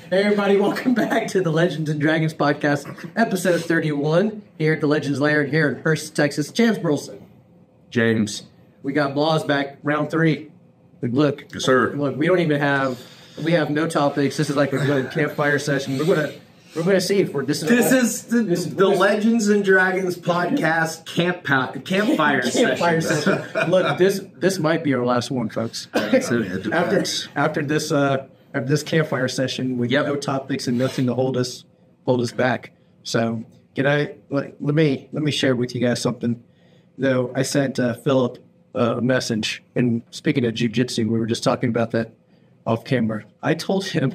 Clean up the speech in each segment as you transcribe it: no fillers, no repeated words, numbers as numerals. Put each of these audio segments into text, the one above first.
Hey everybody, welcome back to the Legends and Dragons podcast, episode 31, here at the Legends Lair here in Hurst, Texas. Chance Burleson. James. We got Blas back, round 3. Look, Yes, sir. Look, we have no topics. This is like a good campfire session. We're gonna see if we're This is the Legends and Dragons podcast campfire session. Look, this might be our last one, folks. After this campfire session, we have no topics and nothing to hold us back. So, let me share with you guys something. Though I sent Philip a message, and speaking of jiu-jitsu, we were just talking about that off camera. I told him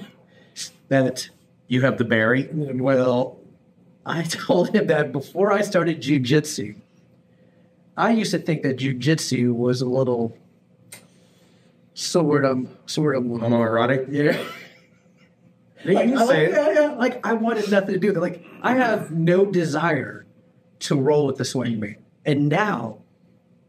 that You have the berry? well, I told him that before I started jiu-jitsu, I used to think that jiu-jitsu was a little sort of Homoerotic? Yeah. Like I wanted nothing to do with it. Like I have no desire to roll with the swing man. And now,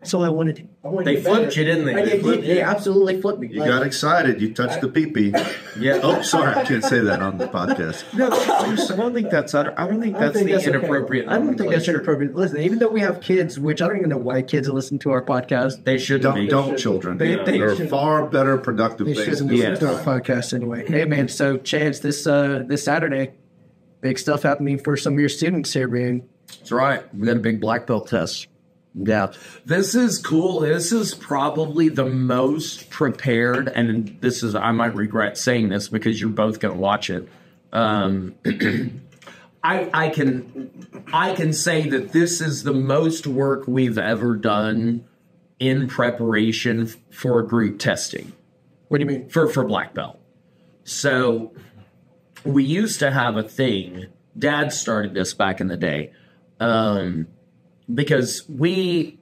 so I wanted to. They flipped you, didn't they? They absolutely flipped me. You got excited. You touched the pee-pee. Yeah. Oh, sorry. I can't say that on the podcast. No, I don't think that's inappropriate. I don't think that's inappropriate. Listen, even though we have kids, which I don't even know why kids listen to our podcast. They shouldn't be. Don't children. They They're should- far better productive They things. shouldn't listen to our podcast anyway. Hey man, so Chance, this Saturday, big stuff happening for some of your students here, man. That's right. We got a big black belt test. Yeah. This is cool. This is probably the most prepared, and this is, I might regret saying this because you're both going to watch it. I can say that this is the most work we've ever done in preparation for group testing. What do you mean? For black belt. So we used to have a thing. Dad started this back in the day. Because we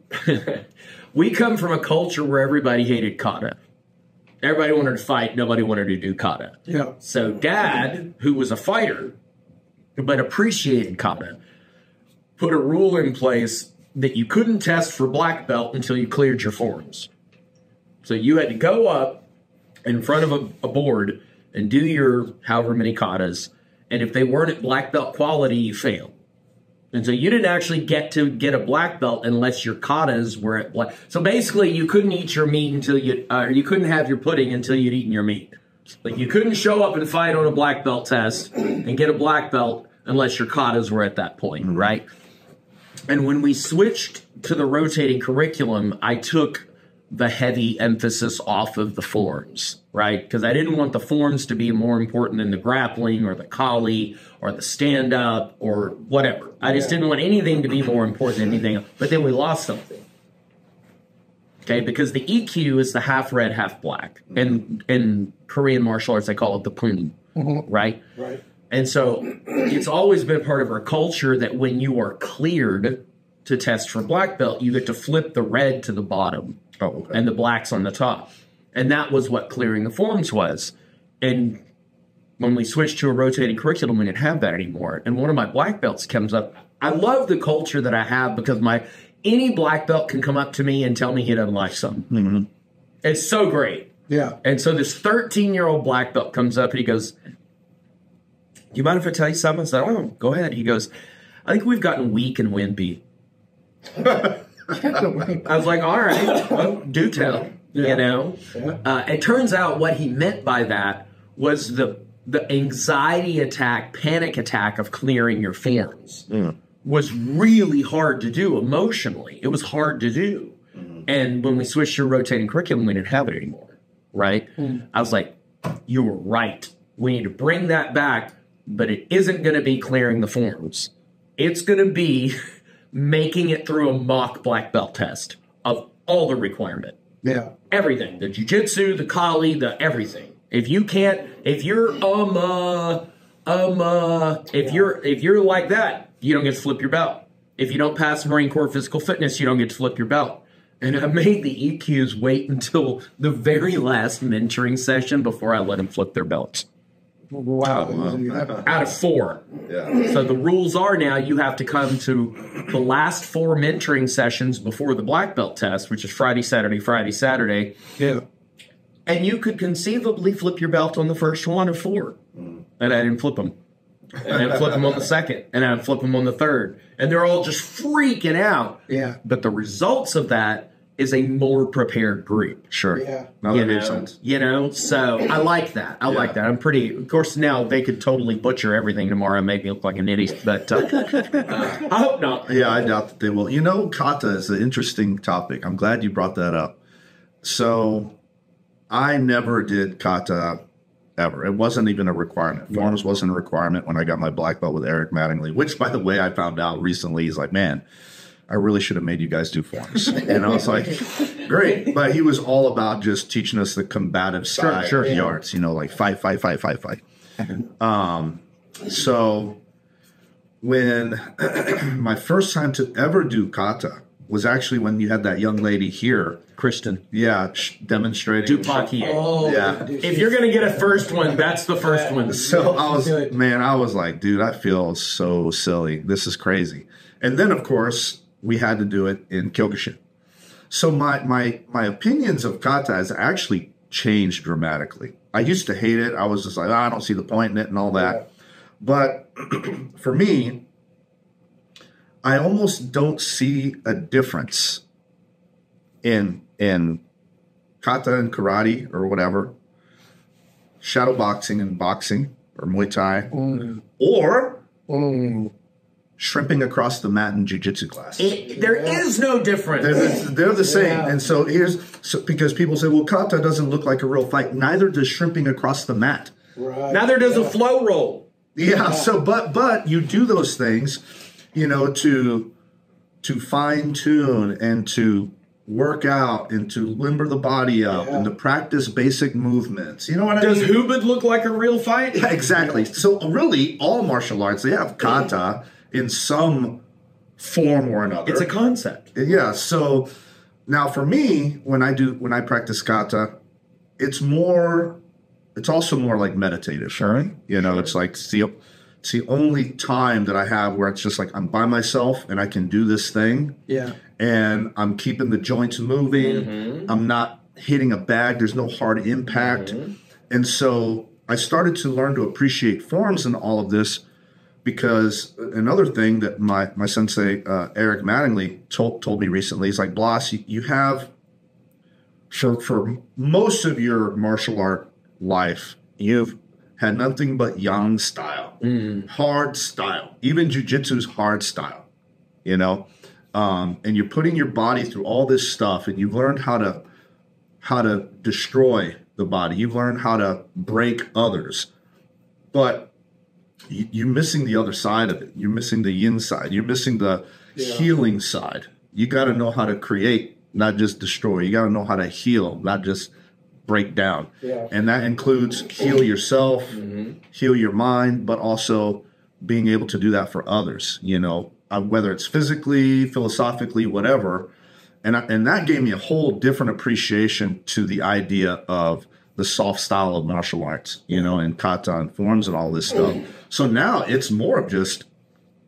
come from a culture where everybody hated kata. Everybody wanted to fight. Nobody wanted to do kata. Yeah. So Dad, who was a fighter, but appreciated kata, put a rule in place that you couldn't test for black belt until you cleared your forms. So you had to go up in front of a board and do your however many katas. And if they weren't at black belt quality, you failed. And so you didn't actually get to get a black belt unless your katas were at black. So basically, you couldn't eat your meat until you couldn't have your pudding until you'd eaten your meat. Like you couldn't show up and fight on a black belt test and get a black belt unless your katas were at that point, right? And when we switched to the rotating curriculum, I took the heavy emphasis off of the forms, right? Because I didn't want the forms to be more important than the grappling or the collie or the stand-up or whatever. I just didn't want anything to be more important than anything else. But then we lost something. Okay, because the EQ is the half red, half black. And in Korean martial arts, they call it the pun, right? Right. And so it's always been part of our culture that when you are cleared to test for black belt, you get to flip the red to the bottom. And the black's on the top. And that was what clearing the forms was. And when we switched to a rotating curriculum, we didn't have that anymore. And one of my black belts comes up. I love the culture that I have because any black belt can come up to me and tell me he doesn't like something. Mm-hmm. It's so great. Yeah. And so this 13-year-old black belt comes up and he goes, "Do you mind if I tell you something?" I said, "Oh, go ahead." He goes, "I think we've gotten weak and wimpy." I was like, all right, well, do tell, you know. It turns out what he meant by that was the anxiety attack, panic attack of clearing your forms was really hard to do emotionally. It was hard to do. And when we switched to rotating curriculum, we didn't have it anymore, right? I was like, you were right. We need to bring that back, but it isn't going to be clearing the forms. It's going to be making it through a mock black belt test of all the requirement. Yeah. Everything. The jiu-jitsu, the kali, the everything. If you're like that, you don't get to flip your belt. If you don't pass Marine Corps physical fitness, you don't get to flip your belt. And I made the EQs wait until the very last mentoring session before I let them flip their belts. Wow. Out of 4. Yeah. So the rules are now you have to come to the last 4 mentoring sessions before the black belt test, which is Friday, Saturday. Yeah. And you could conceivably flip your belt on the first one of 4. and I didn't flip them. And I'd flip them on the second, and I'd flip them on the third. And they're all just freaking out. Yeah. But the results of that is a more prepared group. Sure. Yeah. No, that makes sense. So I like that. I like that. I'm pretty, of course, now they could totally butcher everything tomorrow and make me look like an idiot, but I hope not. Yeah, I doubt that they will. You know, kata is an interesting topic. I'm glad you brought that up. So I never did kata ever. It wasn't even a requirement. Forms wasn't a requirement when I got my black belt with Eric Mattingly, which, by the way, I found out recently. He's like, man, I really should have made you guys do forms. And I was like, great. But he was all about just teaching us the combative side of the arts, you know, like fight. So when my first time to ever do kata was actually when you had that young lady here. Kristen. Yeah, demonstrating. Dupakier. Oh, Yeah. If you're going to get a first one, that's the first one. So I was like, dude, I feel so silly. This is crazy. And then, of course, we had to do it in Kyokushin. So my opinions of kata has actually changed dramatically. I used to hate it. I was just like, I don't see the point in it and all that. Yeah. But for me, I almost don't see a difference in kata and karate or whatever, shadow boxing and boxing or Muay Thai, or shrimping across the mat in jiu-jitsu class. There is no difference. They're the same. Yeah. And so because people say, well, kata doesn't look like a real fight. Neither does shrimping across the mat. Right. Neither does a flow roll. Yeah. So, but you do those things, you know, to fine tune and to work out and to limber the body up and to practice basic movements. You know what I mean? Does Hubud look like a real fight? Yeah, exactly. So really, all martial arts, they have kata in some form or another. It's a concept. Yeah. So now for me, when I practice kata, it's also more like meditative. Sure. You know, it's like it's the only time that I have where it's just like I'm by myself and I can do this thing. Yeah. And I'm keeping the joints moving. Mm-hmm. I'm not hitting a bag. There's no hard impact. Mm-hmm. And so I started to learn to appreciate forms in all of this, because another thing that my sensei, Eric Mattingly, told me recently is like, Blas, you have, for most of your martial art life, you've had nothing but yang style, hard style. Even jiu-jitsu's hard style, you know? And you're putting your body through all this stuff, and you've learned how to destroy the body. You've learned how to break others. But you're missing the other side of it. You're missing the yin side. You're missing the healing side. You got to know how to create, not just destroy. You got to know how to heal, not just break down. Yeah. And that includes heal yourself, heal your mind, but also being able to do that for others, you know, whether it's physically, philosophically, whatever. And that gave me a whole different appreciation to the idea of the soft style of martial arts, you know, and kata and forms and all this stuff. So now it's more of just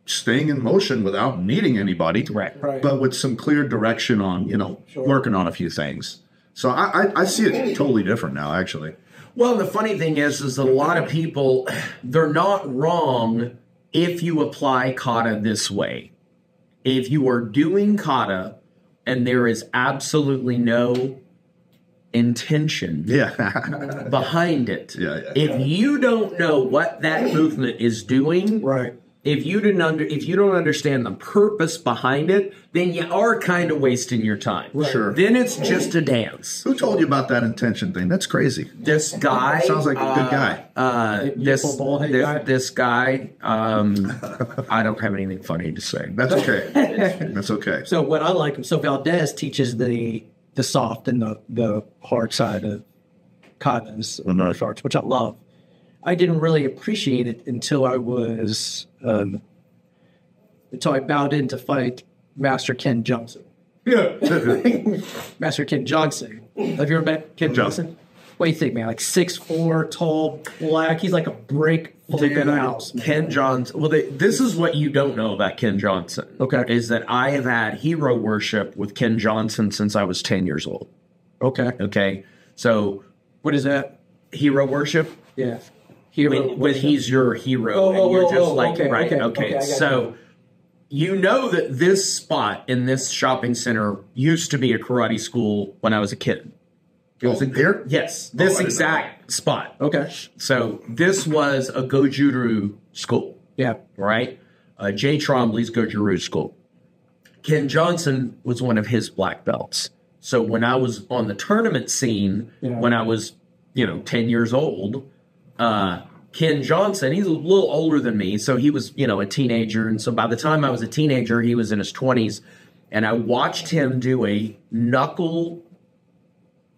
staying in motion without needing anybody, right. But with some clear direction on, you know, working on a few things. So I see it totally different now, actually. Well, the funny thing is that a lot of people, they're not wrong if you apply kata this way. If you are doing kata and there is absolutely no intention behind it. If you don't know what that movement is doing, right. If you don't understand the purpose behind it, then you are kind of wasting your time. Right. Sure. Then it's just a dance. Who told you about that intention thing? That's crazy. This guy sounds like a good guy. This guy. I don't have anything funny to say. That's okay. That's okay. So what I like, so Valdez teaches the soft and the hard side of kata's martial arts, which I love. I didn't really appreciate it until I was until I bowed in to fight Master Ken Johnson. Yeah, Master Ken Johnson. Have you ever met Ken Johnson? What do you think, man? Like 6'4", tall, black. He's like a brick flipping house. Man. Ken Johnson. Well, this is what you don't know about Ken Johnson. Okay, is that I have had hero worship with Ken Johnson since I was 10 years old. Okay. Okay. So what is that? Hero worship? Yeah. Hero. when he's your hero, and you're just like, okay. So you know that this spot in this shopping center used to be a karate school when I was a kid. Was it there? Yes, this exact spot. Okay. So this was a Gojuru school. Yeah. Right? Jay Trombley's Gojuru school. Ken Johnson was one of his black belts. So when I was on the tournament scene, when I was, 10 years old, Ken Johnson, he's a little older than me. So he was, a teenager. And so by the time I was a teenager, he was in his 20s. And I watched him do a knuckle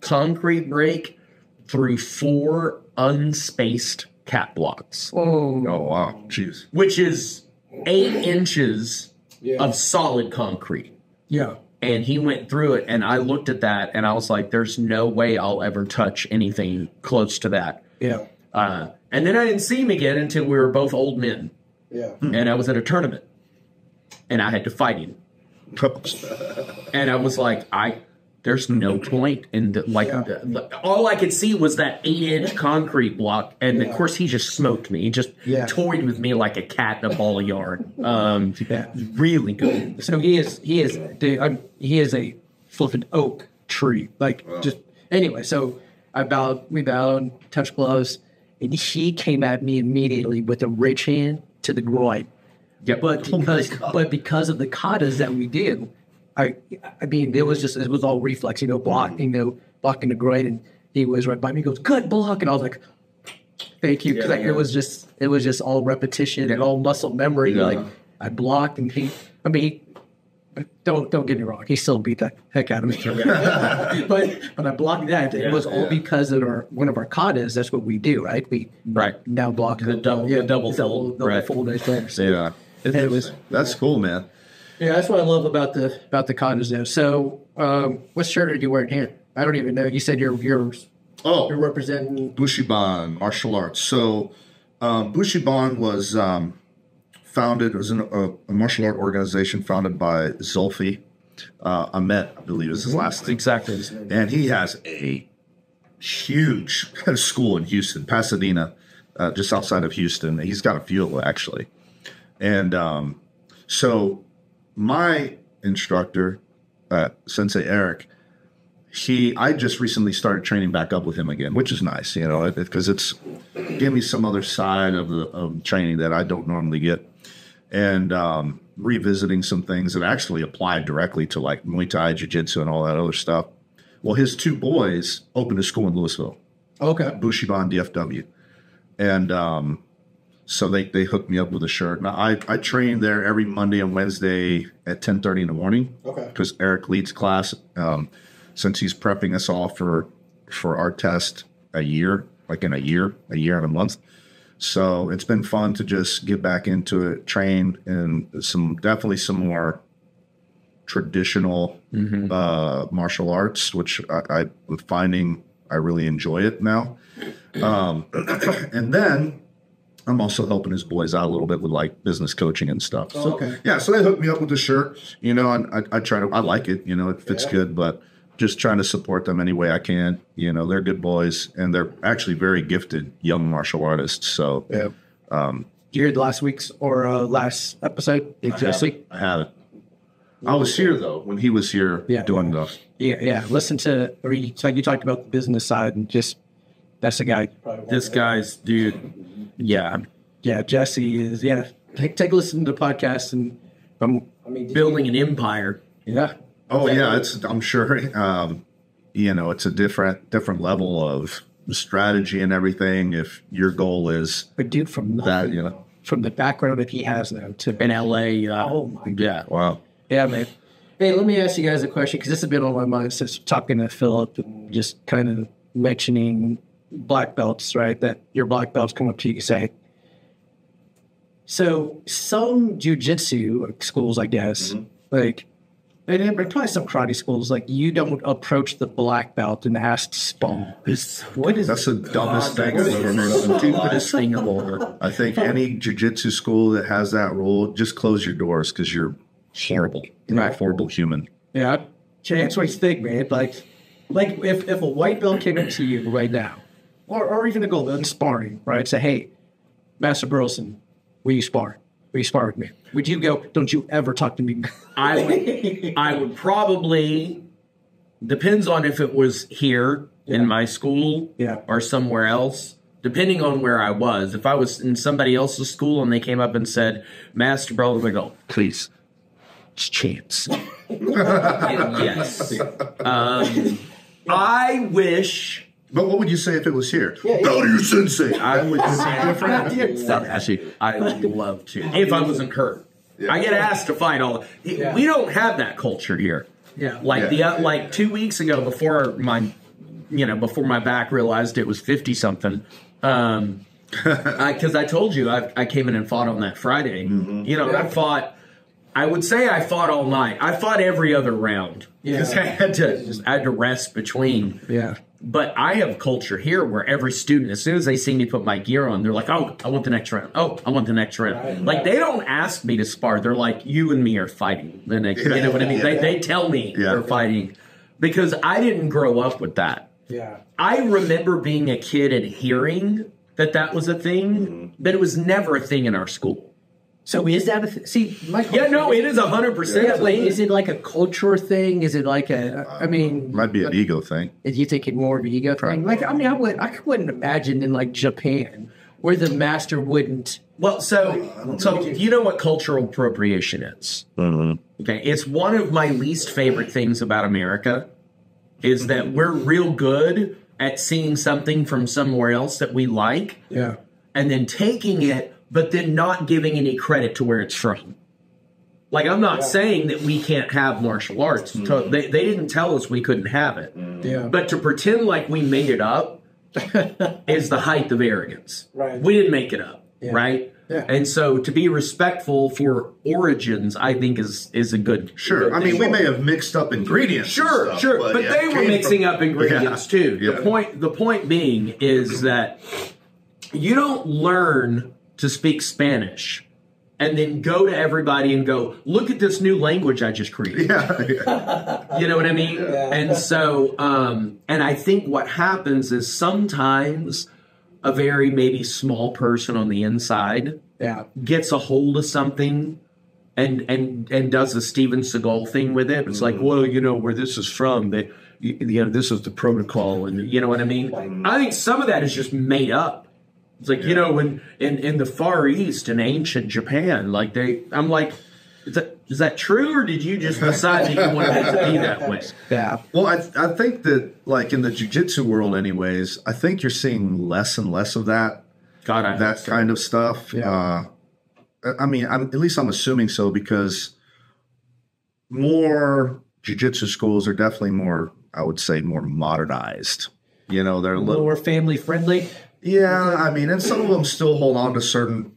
concrete break through 4 unspaced cat blocks. Oh, wow. Jeez. Which is 8 inches of solid concrete. Yeah. And he went through it, and I looked at that, and I was like, there's no way I'll ever touch anything close to that. Yeah. And then I didn't see him again until we were both old men. Yeah. And I was at a tournament, and I had to fight him. And I was like, there's no point in all I could see was that 8-inch concrete block, and of course he just smoked me. He just toyed with me like a cat in a ball of yarn. Really good. So he is a flippin' oak tree. Anyway. So we bowed, touched gloves, and he came at me immediately with a rich hand to the groin. Yeah, but because of the katas that we did. I mean, it was all reflex, blocking the groin, and he was right by me. He goes, "Good block," and I was like, "Thank you," because it was just all repetition and all muscle memory. Yeah. Like I blocked, and don't get me wrong, he still beat the heck out of me. but I blocked that. It was all because of one of our katas. That's what we do, right? We now block the double fold, fold. Yeah, that's cool, man. Yeah, that's what I love about the katas though. So, what shirt are you wearing here? I don't even know. You said you're representing Bushiban Martial Arts. So, Bushiban was founded. It was a martial art organization founded by Zulfi Ahmet, I believe is his last name. Exactly. And he has a huge school in Houston, Pasadena, just outside of Houston. He's got a few of them actually, and so. My instructor, Sensei Eric, I just recently started training back up with him again, which is nice, because it's gave me some other side of the training that I don't normally get, and revisiting some things that actually apply directly to like Muay Thai, Jiu-Jitsu, and all that other stuff. Well, his 2 boys opened a school in Louisville. Okay. Bushiban DFW, and so they hooked me up with a shirt. Now I train there every Monday and Wednesday at 10:30 in the morning. Okay. Because Eric leads class, since he's prepping us all for our test a year and a month. So it's been fun to just get back into it, train in definitely some more traditional martial arts, which I'm finding I really enjoy it now. And then I'm also helping his boys out a little bit with like business coaching and stuff. So, so they hooked me up with the shirt, and I like it, it fits good, but just trying to support them any way I can. They're good boys, and they're actually very gifted young martial artists. So, you heard last week's or last episode? Exactly. I haven't. I was here though when he was here doing stuff. Yeah. Listen to, you talked about the business side, and just that's the guy. This guy's dude. Yeah, Jesse is. Take a listen to the podcast, and building an empire. Yeah. Oh yeah, I'm sure. It's a different level of strategy and everything. If your goal is, but dude, from that, from the background that he has now in LA. Oh my God. Yeah. Wow. Yeah, man. Hey, let me ask you guys a question, because this has been on my mind since talking to Philip, and just kind of mentioning black belts, right? That your black belts come up to you and say, so some jiu-jitsu schools, I guess, and probably some karate schools, like you don't approach the black belt and ask spar. That's the dumbest thing I've ever heard of. The stupidest thing of all. I think any jiu-jitsu school that has that rule, just close your doors, because you're horrible. You're a horrible human. Yeah. That's what you think, man. Like if a white belt came up to you right now or even to go in sparring, right? Say, hey, Master Burleson, will you spar? Will you spar with me? Would you go, don't you ever talk to me? I would probably, depends on if it was here in my school or somewhere else, depending on where I was. If I was in somebody else's school and they came up and said, Master Burleson, I go, please, it's chance. Yes. I wish... But what would you say if it was here? Bow to your sensei. I would say different. Actually, I would love to. If I wasn't hurt. I get asked to fight all. We don't have that culture here. Like 2 weeks ago, before my back realized it was 50-something, because I told you I came in and fought on that Friday. I would say I fought all night. I fought every other round because I had to rest between. But I have culture here where every student, as soon as they see me put my gear on, they're like, oh, I want the next round. Oh, I want the next round. Right. Like, they don't ask me to spar. They're like, you and me are fighting the next. You know what I mean? They tell me they're fighting because I didn't grow up with that. I remember being a kid and hearing that was a thing, but it was never a thing in our school. So is that a see? It is 100%. Wait, is it like a culture thing? Is it like might be an ego thing. Is you think it more of an ego thing? Like, I wouldn't imagine in like Japan where the master wouldn't. Well, so you know what cultural appropriation is? Okay, it's one of my least favorite things about America is that we're real good at seeing something from somewhere else that we like, and then taking it, but then not giving any credit to where it's from. Like, I'm not saying that we can't have martial arts. They didn't tell us we couldn't have it. But to pretend like we made it up is the height of arrogance. Right. We didn't make it up, right? And so to be respectful for origins, I think is a good... Sure. Good we may have mixed up ingredients. Sure. But they were mixing up ingredients too. The point being is that you don't learn to speak Spanish and then go to everybody and go, look at this new language I just created. You know what I mean? And so, and I think what happens is sometimes a very maybe small person on the inside gets a hold of something and does the Steven Seagal thing with it. It's like, well, where this is from, this is the protocol, and you know what I mean? I think some of that is just made up. It's like, when in the Far East in ancient Japan, like I'm like, is that true, or did you just decide that you wanted it to be that way? Well, I think that, like, in the jiu-jitsu world anyways, I think you're seeing less and less of that. That kind of stuff. At least I'm assuming so, because more jiu-jitsu schools are definitely more, I would say, more modernized. They're a little more family friendly. Yeah, and some of them still hold on to certain,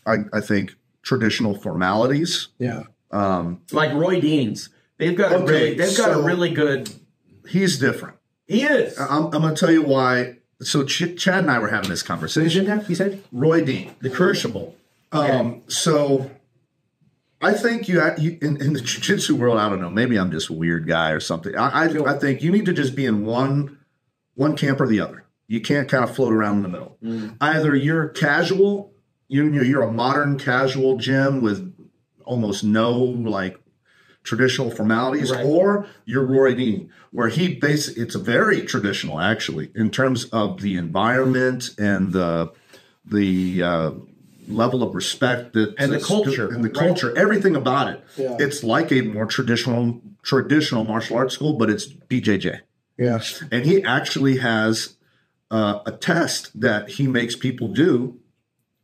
I think, traditional formalities. Like Roy Dean's. They've got a really good... He's different. He is. I'm going to tell you why. So Chad and I were having this conversation. He said? Roy Dean. The Crucible. So I think you in the jiu-jitsu world, I don't know, maybe I'm just a weird guy or something. I think you need to just be in one camp or the other. You can't kind of float around in the middle. Either you're casual, you're a modern casual gym with almost no like traditional formalities, or you're Roy Dean, where it's a very traditional actually in terms of the environment and the level of respect and the culture, everything about it. It's like a more traditional martial arts school, but it's BJJ. And he actually has a test that he makes people do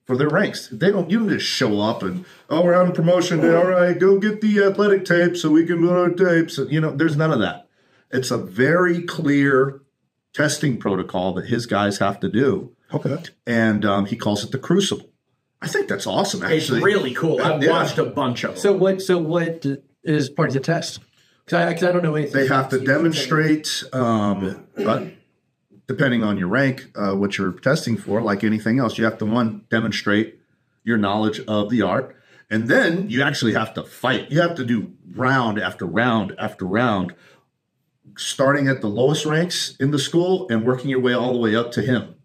for their ranks. You don't just show up and, we're having promotion day. All right, go get the athletic tape so we can put our tapes. There's none of that. It's a very clear testing protocol that his guys have to do. Okay. And he calls it the Crucible. I think that's awesome, actually. It's really cool. I've watched a bunch of them. So what is part of the test? Because I don't know anything. They have to demonstrate, but depending on your rank, what you're testing for, like anything else, you have to, demonstrate your knowledge of the art. And then you actually have to fight. You have to do round after round after round, starting at the lowest ranks in the school and working your way all the way up to him.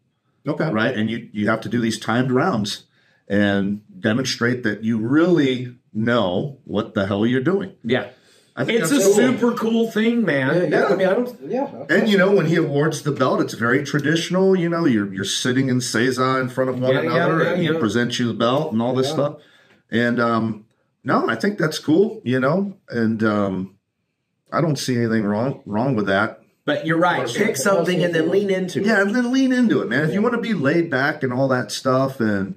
Okay. Right. And you have to do these timed rounds and demonstrate that you really know what the hell you're doing. Yeah. I think It's a that's cool. super cool thing, man. Yeah. I mean, I don't. Yeah. And when he awards the belt, it's very traditional. You're sitting in seiza in front of one another, and he presents you the belt and all this stuff. And no, I think that's cool. And I don't see anything wrong with that. But you're right. Pick something and then lean into it. Yeah, and then lean into it, man. If you want to be laid back and all that stuff, and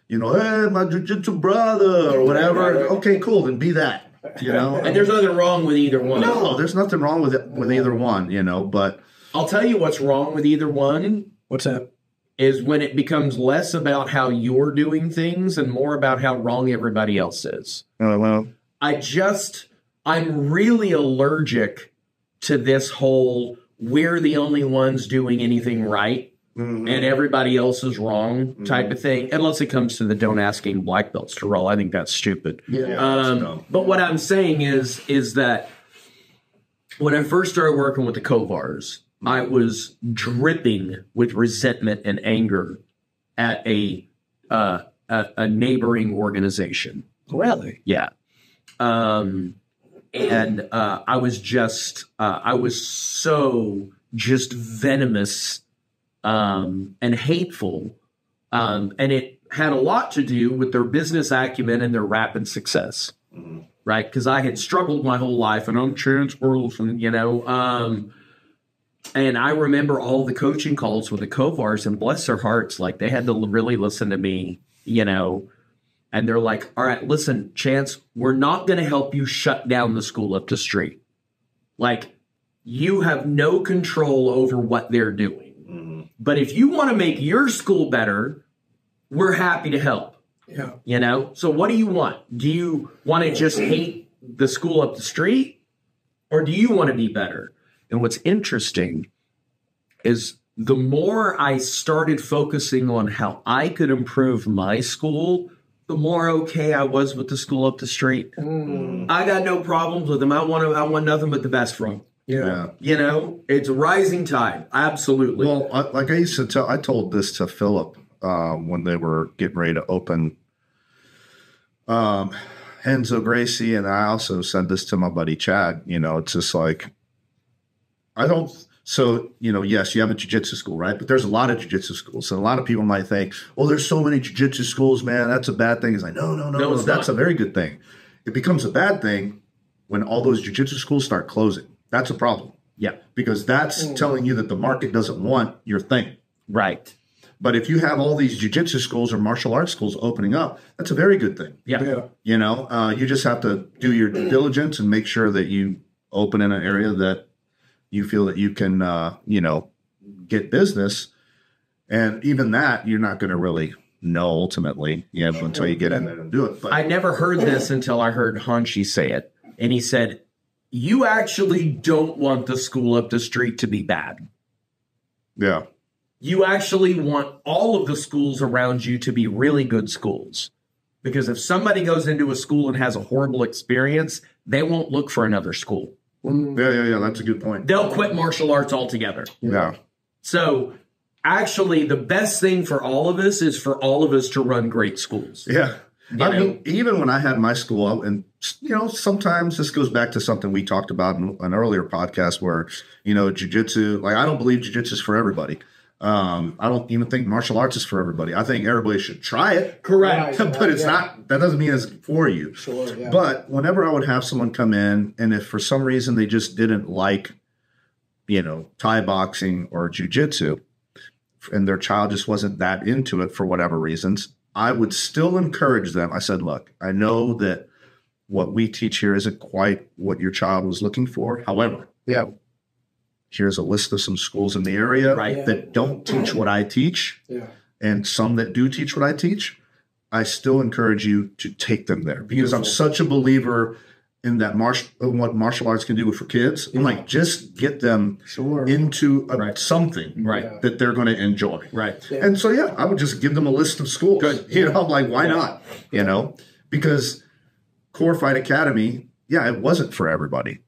hey, my jiu-jitsu brother or whatever, okay, cool, then be that. And there's nothing wrong with either one. No, there's nothing wrong with either one, but I'll tell you what's wrong with either one What's that? is when it becomes less about how you're doing things and more about how wrong everybody else is. well, I'm really allergic to this whole we're the only ones doing anything right and everybody else is wrong type of thing. Unless it comes to the don't asking black belts to roll. I think that's stupid. But what I'm saying is that when I first started working with the Kovars, I was dripping with resentment and anger at a neighboring organization. Really? Yeah. And I was so just venomous and hateful. And it had a lot to do with their business acumen and their rapid success, right? Because I had struggled my whole life and I'm trans-world and, and I remember all the coaching calls with the Kovars, and bless their hearts, like they had to really listen to me, and they're like, all right, listen, Chance, we're not going to help you shut down the school up the street. Like, you have no control over what they're doing. But if you want to make your school better, we're happy to help. Yeah. So what do you want? Do you want to just hate the school up the street? Or do you want to be better? And what's interesting is the more I started focusing on how I could improve my school, the more okay I was with the school up the street. I got no problems with them. I want nothing but the best from them. Yeah. It's a rising tide. Absolutely. Well, like I used to tell, I told this to Philip when they were getting ready to open Henzo Gracie, and I also said this to my buddy Chad. It's just like, yes, you have a jiu-jitsu school, right? But there's a lot of jiu-jitsu schools. And a lot of people might think, there's so many jiu-jitsu schools, man, that's a bad thing. It's like, no, that's a very good thing. It becomes a bad thing when all those jiu-jitsu schools start closing. That's a problem. Yeah. Because that's telling you that the market doesn't want your thing. Right. But if you have all these jiu-jitsu schools or martial arts schools opening up, that's a very good thing. Yeah. You just have to do your due diligence and make sure that you open in an area that you feel that you can, get business. And even that, you're not going to really know ultimately, until you get in there and do it. But I never heard this until I heard Hanshi say it. And he said, you actually don't want the school up the street to be bad. Yeah. You actually want all of the schools around you to be really good schools. Because if somebody goes into a school and has a horrible experience, they won't look for another school. Yeah. That's a good point. They'll quit martial arts altogether. Yeah. So actually, the best thing for all of us is for all of us to run great schools. Yeah. I mean, even when I had my school, and, sometimes this goes back to something we talked about in an earlier podcast where, jiu-jitsu, like I don't believe jiu-jitsu is for everybody. I don't even think martial arts is for everybody. I think everybody should try it. Correct. But it's not, that doesn't mean it's for you. Sure, yeah. But whenever I would have someone come in, and if for some reason they just didn't like, Thai boxing or jiu-jitsu, and their child just wasn't that into it for whatever reasons, I would still encourage them. I said, look, I know that what we teach here isn't quite what your child was looking for. However, here's a list of some schools in the area that don't teach what I teach, and some that do teach what I teach. I still encourage you to take them there because I'm such a believer in that what martial arts can do for kids. I'm like, just get them into something that they're going to enjoy. Right. And so, I would just give them a list of schools. Good. I'm like, why not? Because Core Fight Academy, it wasn't for everybody.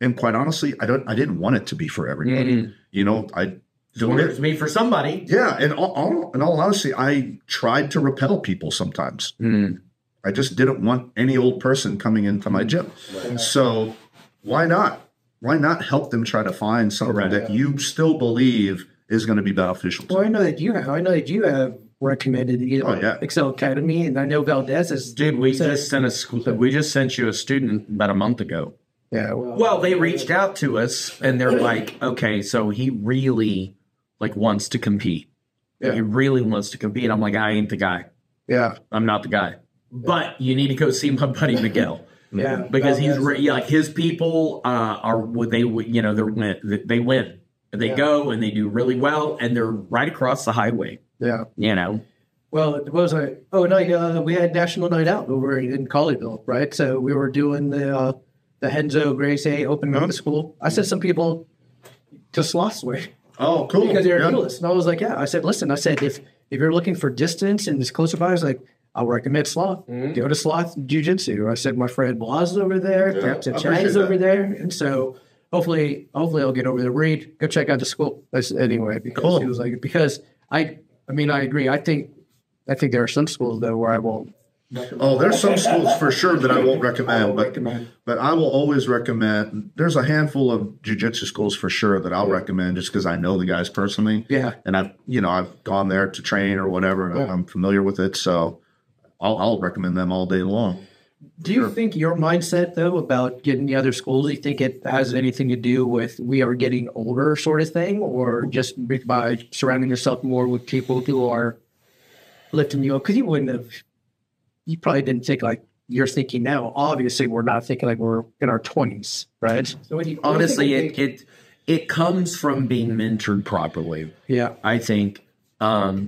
And quite honestly, I didn't want it to be for everybody. You know, I want it to be for somebody. Yeah, and in all honesty, I tried to repel people sometimes. I just didn't want any old person coming into my gym. So why not? Why not help them try to find something that you still believe is going to be beneficial to Well, I know that you have recommended Excel Academy, and I know Valdez is. Dude, we just sent you a student about a month ago. Yeah. Well, they reached out to us and they're like, okay, so he really wants to compete. Yeah. He really wants to compete. I'm like, I ain't the guy. Yeah. I'm not the guy. But you need to go see my buddy Miguel. Yeah. Because he's his people they win. They go and they do really well, and they're right across the highway. Yeah. You know. Well, it was we had National Night Out over in Colleyville, right? So we were doing the Henzo Grace A opening up the school. I said some people to Slothsway. Oh, cool. Because they're duelists. And I was like, yeah. I said, listen, if you're looking for distance and it's closer by, I was like, I'll recommend Sloth. Go to Sloth Jiu-Jitsu. I said, my friend Blas is over there. Captain Chad is over there. And so hopefully I'll get over there. Reed, go check out the school. Anyway, because he was like, because I agree. I think there are some schools though where I won't. Oh, there's some schools for sure that I won't recommend, but I will always recommend. There's a handful of jiu-jitsu schools for sure that I'll recommend just because I know the guys personally. Yeah, and I've gone there to train or whatever. And I'm familiar with it, so I'll recommend them all day long. Do you think your mindset though about getting the other schools? Do you think it has anything to do with we are getting older sort of thing, or just by surrounding yourself more with people who are lifting you up? Because you probably didn't think like you're thinking now. Obviously, we're not thinking like we're in our 20s, right? So honestly, it comes from being mentored properly. Yeah, I think my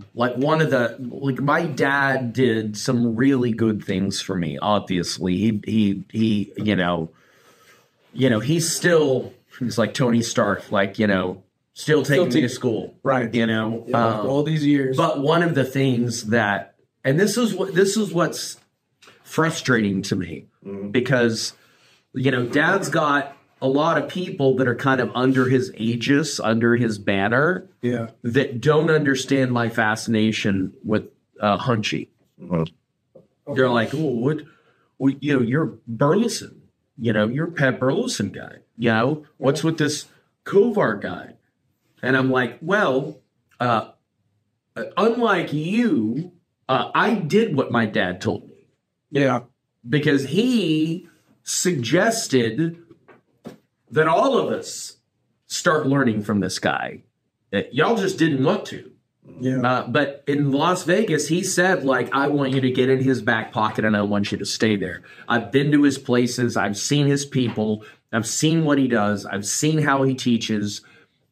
dad did some really good things for me. Obviously, he he's like Tony Stark, still taking me to school, right? All these years. But one of the things that. And this is what's frustrating to me because, Dad's got a lot of people that are kind of under his aegis, under his banner, that don't understand my fascination with Hunchy. They're like, oh, you're Burleson, you're Pat Burleson guy, what's with this Kovar guy? And I'm like, well, unlike you, I did what my dad told me. Yeah. Because he suggested that all of us start learning from this guy. Y'all just didn't want to. Yeah. But in Las Vegas, he said, I want you to get in his back pocket and I want you to stay there. I've been to his places. I've seen his people. I've seen what he does. I've seen how he teaches.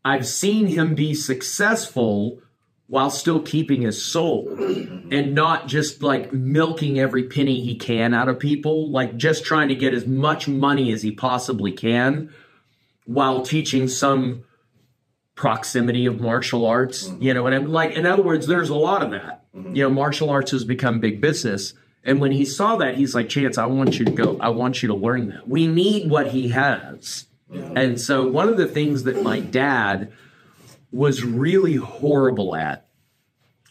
I've seen him be successful while still keeping his soul and not just milking every penny he can out of people, just trying to get as much money as he possibly can while teaching some proximity of martial arts, and I'm in other words, there's a lot of that, martial arts has become big business. And when he saw that, he's like, Chance, I want you to go. I want you to learn that. We need what he has. And so one of the things that my dad was really horrible at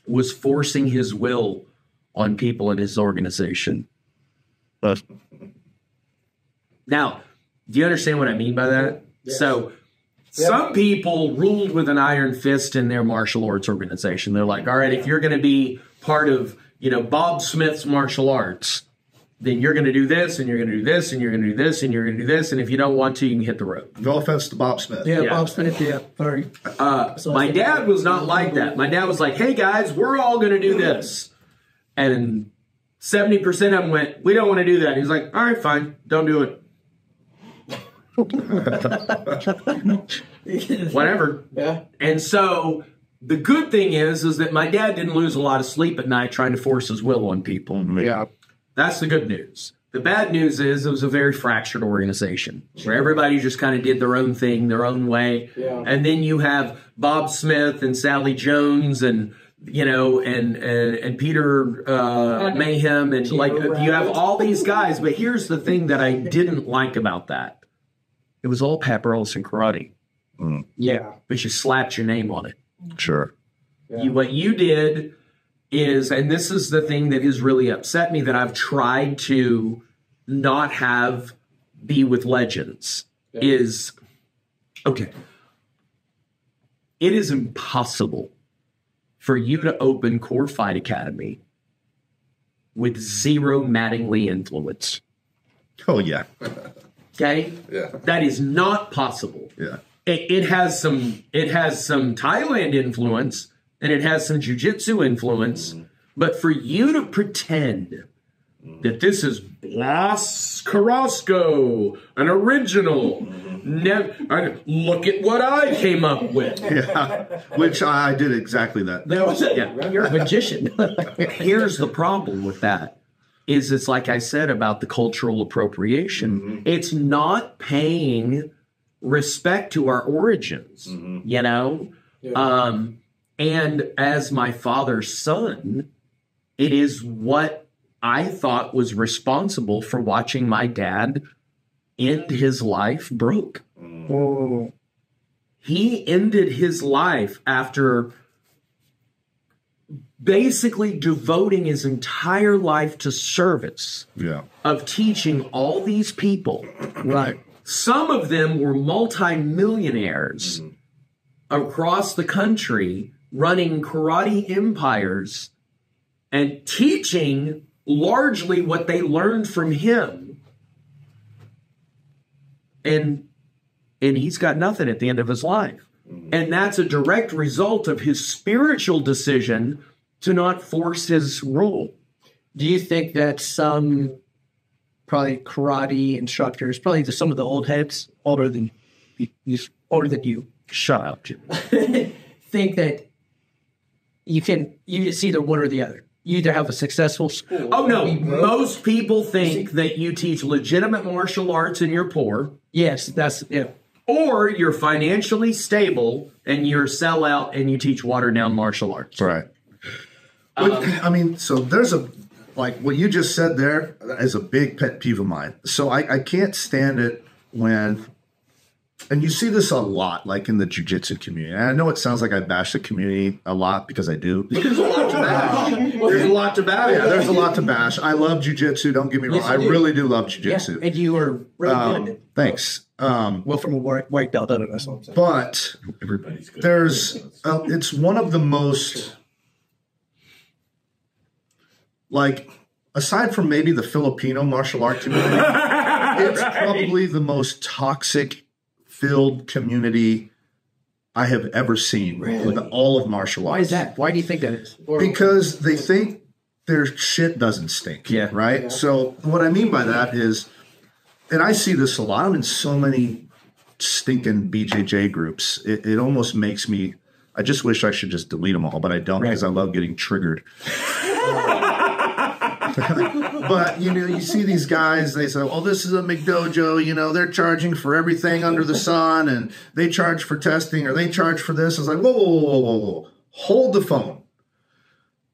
was forcing his will on people in his organization. Now, do you understand what I mean by that? Yes. So some people ruled with an iron fist in their martial arts organization. They're like, all right, if you're going to be part of, Bob Smith's martial arts, then you're going to do this, and you're going to do this, and you're going to do this, and you're going to do this, and if you don't want to, you can hit the road. No offense to Bob Smith. Yeah. Bob Smith, sorry. My dad was not like that. My dad was like, hey, guys, we're all going to do this. And 70% of them went, we don't want to do that. He's like, all right, fine, don't do it. Whatever. Yeah. And so the good thing is that my dad didn't lose a lot of sleep at night trying to force his will on people. Yeah. That's the good news. The bad news is it was a very fractured organization where everybody just kind of did their own thing, their own way. Yeah. And then you have Bob Smith and Sally Jones and, and Peter Mayhem. And you have all these guys. But here's the thing that I didn't like about that. it was all Pat Burleson karate. Yeah. But you slapped your name on it. Sure. What you did is, and this is the thing that has really upset me, that I've tried to not have be with legends, is, okay, it is impossible for you to open Core Fight Academy with zero Mattingly influence. Oh, yeah. Okay? Yeah. That is not possible. Yeah. It has some Thailand influence, and it has some jiu-jitsu influence, but for you to pretend that this is Blas Carrasco, an original, look at what I came up with. Yeah, which I did exactly that. That was it. Yeah. You're a magician. Here's the problem with that. It's like I said about the cultural appropriation. It's not paying respect to our origins, you know? And as my father's son, it is what I thought was responsible for watching my dad end his life broke. Oh. He ended his life after basically devoting his entire life to service of teaching all these people. Right. Some of them were multimillionaires across the country running karate empires and teaching largely what they learned from him. And he's got nothing at the end of his life. And that's a direct result of his spiritual decision to not force his rule. Do you think that some probably karate instructors, probably some of the old heads, older than you, Shut up, Jim. think that it's either one or the other? You either have a successful school. Oh, no. Most people think that you teach legitimate martial arts and you're poor. Yes, that's it. Or you're financially stable and you're sellout and you teach watered down martial arts. Right. I mean, so there's like what you just said there is a big pet peeve of mine. So I can't stand it when, and you see this a lot, like in the jiu-jitsu community. And I know it sounds like I bash the community a lot because I do. There's a lot to bash. There's a lot to bash. Yeah, there's a lot to bash. I love jiu-jitsu. Don't get me wrong. Yes, I really do love jiu-jitsu. Yeah, and you are really good. Thanks. Well, from a white belt, I don't know. But Everybody's good. there's, it's one of the most, like, aside from maybe the Filipino martial art community, it's probably the most toxic filled community I have ever seen with all of martial arts. Why is that? Why do you think that is? Because they think their shit doesn't stink. Yeah. Right? Yeah. So what I mean by that is, and I see this a lot, I'm in so many stinking BJJ groups. It almost makes me, I just wish I should just delete them all, but I don't because I love getting triggered. But, you know, you see these guys, they say, well, this is a McDojo, you know, they're charging for everything under the sun, and they charge for testing, or they charge for this. I was like, whoa, whoa, whoa, whoa, whoa. Hold the phone.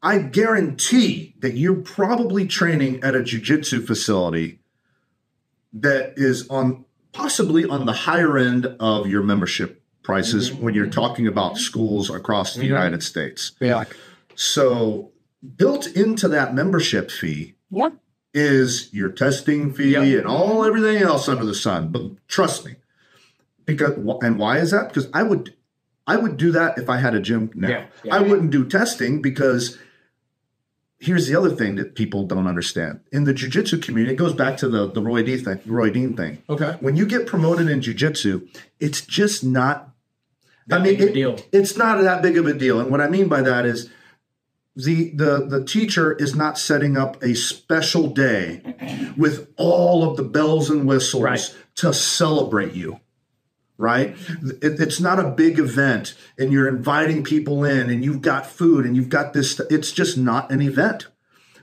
I guarantee that you're probably training at a jiu-jitsu facility that is possibly on the higher end of your membership prices when you're talking about schools across the United States. Yeah. So built into that membership fee is your testing fee and everything else under the sun. But trust me, and why is that? Because I would do that if I had a gym now. I wouldn't do testing because here's the other thing that people don't understand. In the jiu-jitsu community, it goes back to the Roy Dean thing. Okay. When you get promoted in jiu-jitsu, it's just not big of a deal. It's not that big of a deal. And what I mean by that is the teacher is not setting up a special day with all of the bells and whistles to celebrate you. Right? It's not a big event and you're inviting people in and you've got food and you've got this. It's just not an event.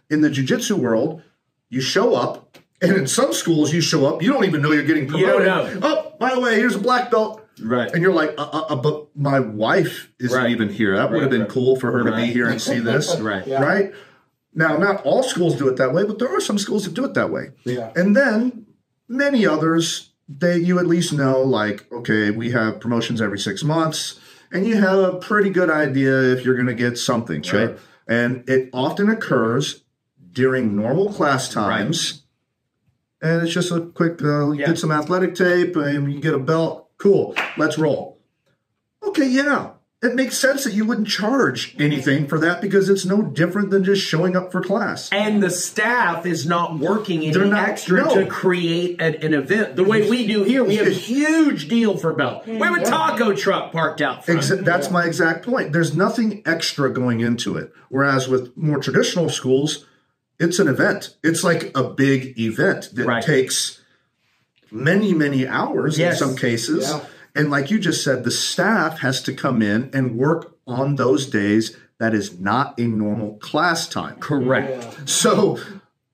In the jiu-jitsu world, you show up, and in some schools you show up, you don't even know you're getting promoted. You don't know. Oh, by the way, here's a black belt. Right. And you're like, but my wife isn't even here. That would have been cool for her to be here and see this. Right? Now, not all schools do it that way, but there are some schools that do it that way. Yeah. And then many others you at least know, like, okay, we have promotions every 6 months, and you have a pretty good idea if you're going to get something, Sure. right? And it often occurs during normal class times, and it's just a quick, get some athletic tape, and you get a belt. Cool, let's roll. Okay, yeah. It makes sense that you wouldn't charge anything for that because it's no different than just showing up for class. And the staff is not working any extra to create an event. The way we do here, we have a huge deal for belt. We have a taco truck parked out front. That's my exact point. There's nothing extra going into it. Whereas with more traditional schools, it's an event. It's like a big event that takes many, many hours in some cases. Yeah. And like you just said, the staff has to come in and work on those days that is not a normal class time. Correct. Yeah. So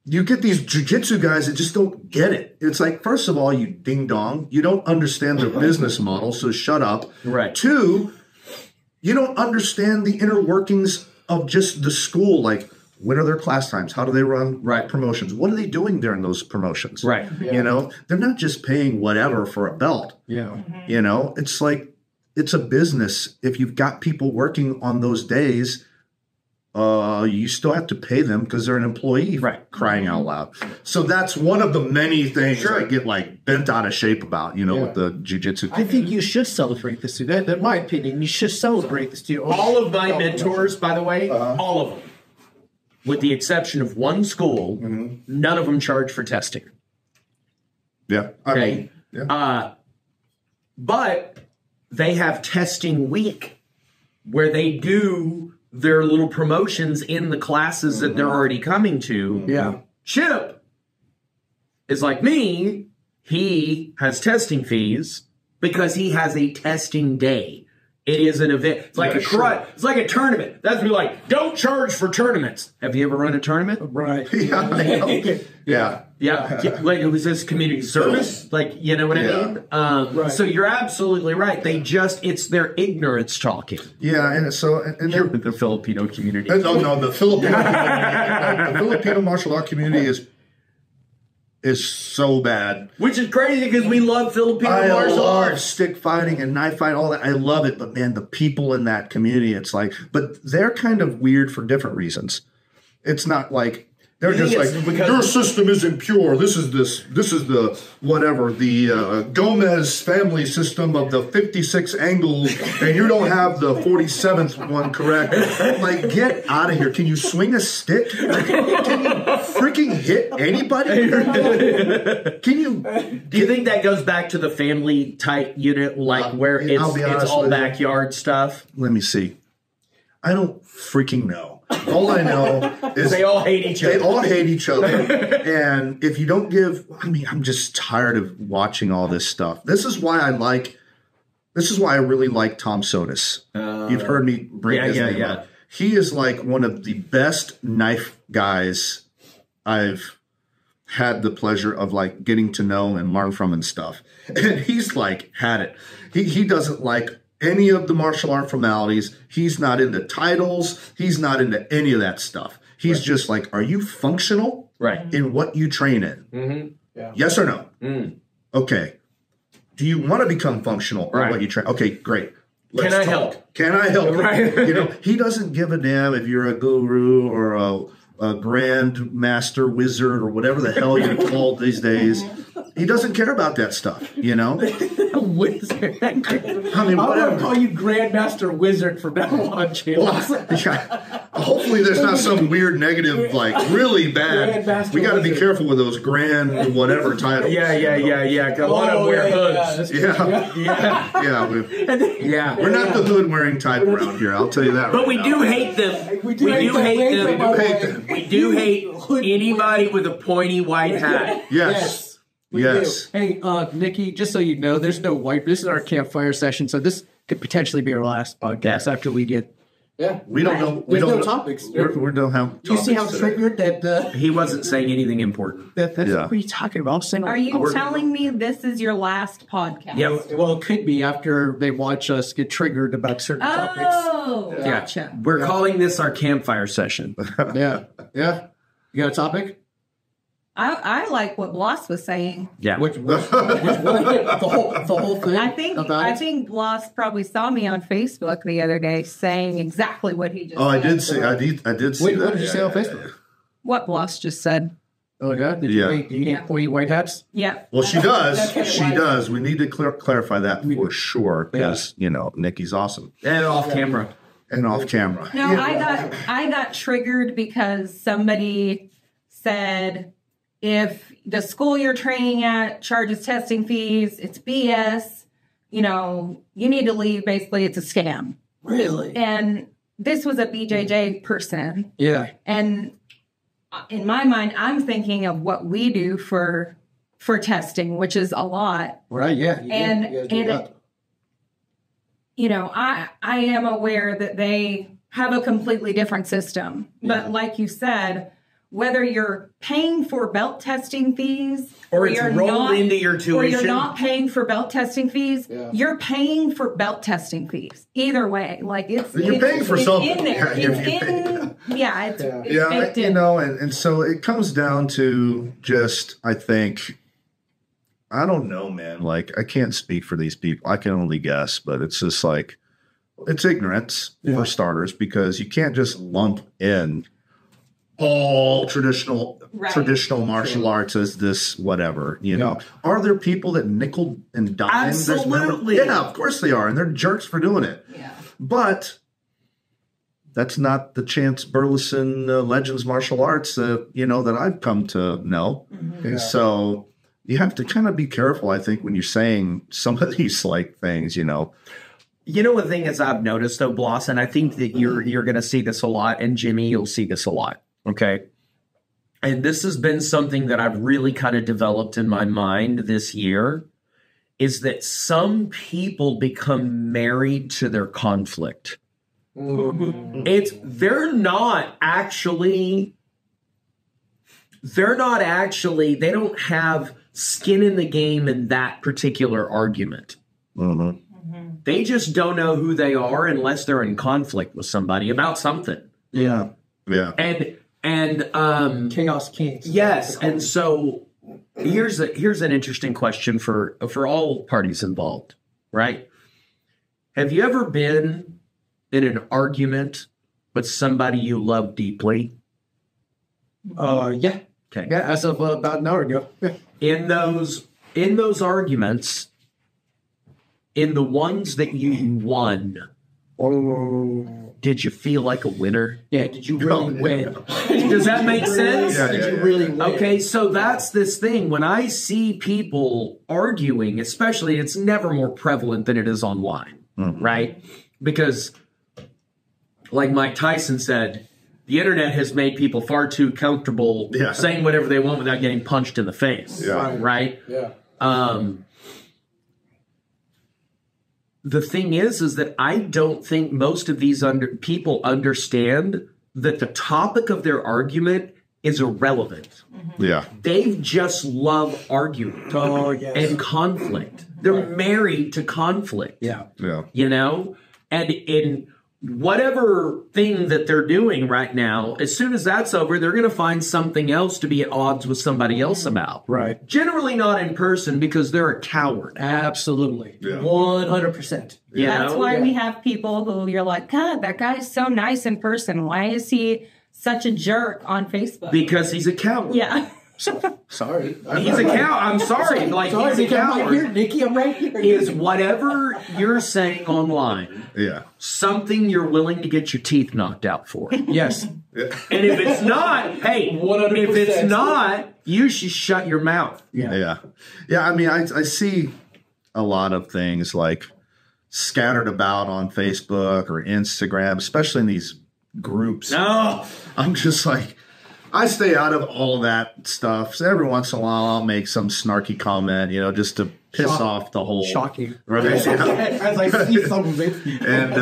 you get these jiu-jitsu guys that just don't get it. It's like, first of all, you ding-dong. You don't understand their business model, so shut up. Right. 2, you don't understand the inner workings of just the school. Like, when are their class times? How do they run promotions? What are they doing during those promotions? Right. Yeah. You know, they're not just paying whatever for a belt. Yeah. You know, it's like, it's a business. If you've got people working on those days, you still have to pay them because they're an employee, crying out loud. So that's one of the many things I get like bent out of shape about, you know, with the jiu-jitsu. I think you should celebrate this, dude. In my opinion, you should celebrate this, dude. All of my mentors, by the way, all of them, with the exception of one school, none of them charge for testing. Yeah. Okay. But they have testing week where they do their little promotions in the classes that they're already coming to. Yeah. Chip is like me. He has testing fees because he has a testing day. It is an event. It's like it's like a tournament. That's be like, don't charge for tournaments. Have you ever run a tournament? Right. Yeah. Like, it was this community service. Like, you know what I mean? So you're absolutely right. It's their ignorance talking. Yeah, and so The Filipino community. No, the Filipino the Filipino martial art community is so bad. Which is crazy because we love Filipino martial arts. Stick fighting and knife fight, all that. I love it. But man, the people in that community, it's like, but they're kind of weird for different reasons. It's not like they're just like, your system is impure. This is the whatever, the Gomez family system of the 56 angles, and you don't have the 47th one correct. Like, get out of here. Can you swing a stick? Can you freaking hit anybody? Can you? Do you think that goes back to the family type unit, like where it's all backyard stuff? Let me see. I don't freaking know. All I know is they all hate each other. They all hate each other. And if you don't give, I'm just tired of watching all this stuff. This is why I really like Tom Sotis. You've heard me bring his name up. He is like one of the best knife guys I've had the pleasure of like getting to know and learn from and stuff. And he's like had it. He doesn't like any of the martial art formalities. He's not into titles. He's not into any of that stuff. He's just like, are you functional in what you train in? Yes or no? Okay. Do you want to become functional in what you train? Okay, great. Can I help? Can I help? You know, he doesn't give a damn if you're a guru or a grand master wizard or whatever the hell you're called these days. He doesn't care about that stuff, you know? A wizard. I mean, whatever. I'm going to call you Grandmaster Wizard from now on, James. Hopefully there's not some weird negative, like, really bad. We got to be careful with those grand whatever titles. Yeah. A lot of wear hoods. Yeah. We're not the hood wearing type around here, I'll tell you that. But we do hate them. We do hate them. We do hate anybody with a pointy white hat. Yes. Hey, Nikki, just so you know, there's no white. This is our campfire session, so this could potentially be our last podcast after we get. We don't know. There's no topics. We don't have. You see how triggered that? He wasn't saying anything important. What are you talking about? Are you telling me this is your last podcast? Yeah. Well, it could be after they watch us get triggered about certain topics. Oh, gotcha. We're calling this our campfire session. Yeah. You got a topic? I like what Blas was saying. Yeah. Which one? The whole thing. I think Blas probably saw me on Facebook the other day saying exactly what he just said. Oh, I did see Wait, that. what did you say on Facebook? What Blas just said. Oh, God. Did Yeah. you can't wear white hats? Yeah. Well, she does. That's She what it does. We need to clarify that for sure because, Nikki's awesome. And off camera. And off camera. No, I got triggered because somebody said if the school you're training at charges testing fees, it's BS. You need to leave. Basically, it's a scam. Really? And this was a BJJ person. Yeah. And in my mind, I'm thinking of what we do for testing, which is a lot. Right, yeah. I am aware that they have a completely different system. But like you said, whether you're paying for belt testing fees Or it's rolled into your tuition. or you're not paying for belt testing fees, you're paying for belt testing fees. Either way, like You're paying for something. in there. It's baked in. And so it comes down to just, I think, I don't know, man. Like, I can't speak for these people. I can only guess, but it's just like, it's ignorance for starters, because you can't just lump in all traditional martial arts as this whatever, Are there people that nickel and dime? Absolutely. Yeah, of course they are, and they're jerks for doing it. Yeah. But that's not the Chance Burleson Legends Martial Arts, that I've come to know. Mm-hmm. Yeah. So you have to kind of be careful, I think, when you're saying some of these things, One thing is I've noticed though, Blas, and I think that you're going to see this a lot, and Jimmy, you'll see this a lot. Okay. And this has been something that I've really kind of developed in my mind this year, is that some people become married to their conflict. They're not actually, they don't have skin in the game in that particular argument. Mm-hmm. They just don't know who they are unless they're in conflict with somebody about something. Yeah. Yeah. And Chaos Kings. yes, and so here's an interesting question for all parties involved, right? Have you ever been in an argument with somebody you love deeply? Yeah. Okay. Yeah, as of about an hour ago. Yeah. In those arguments, in the ones that you won, did you feel like a winner? Yeah, did you really win? Does that make sense? Yeah, Did you really win? Okay, so that's this thing. When I see people arguing, especially, it's never more prevalent than it is online, right? Because, like Mike Tyson said, the internet has made people far too comfortable saying whatever they want without getting punched in the face, right? Yeah. The thing is that I don't think most of these people understand that the topic of their argument is irrelevant. Yeah. They just love arguing and conflict. They're married to conflict. Yeah. Yeah. And in whatever thing that they're doing right now, as soon as that's over, they're going to find something else to be at odds with somebody else about. Right. Generally not in person, because they're a coward. Absolutely. Yeah. 100%. That's why we have people who you're like, God, that guy is so nice in person. Why is he such a jerk on Facebook? Because he's a coward. Yeah. Sorry. He's a cow. I'm sorry. Like, he's a Nikki, I'm right here. coward. Nikki, I'm right here. Is whatever you're saying online Yeah. something you're willing to get your teeth knocked out for? Yes. And if it's not, hey, 100%. if it's not, you should shut your mouth. Yeah. I mean, I see a lot of things like scattered about on Facebook or Instagram, especially in these groups. No. I'm just like, I stay out of all of that stuff. So every once in a while, I'll make some snarky comment, just to piss off the whole. Shocking. Right? As I see some of it. And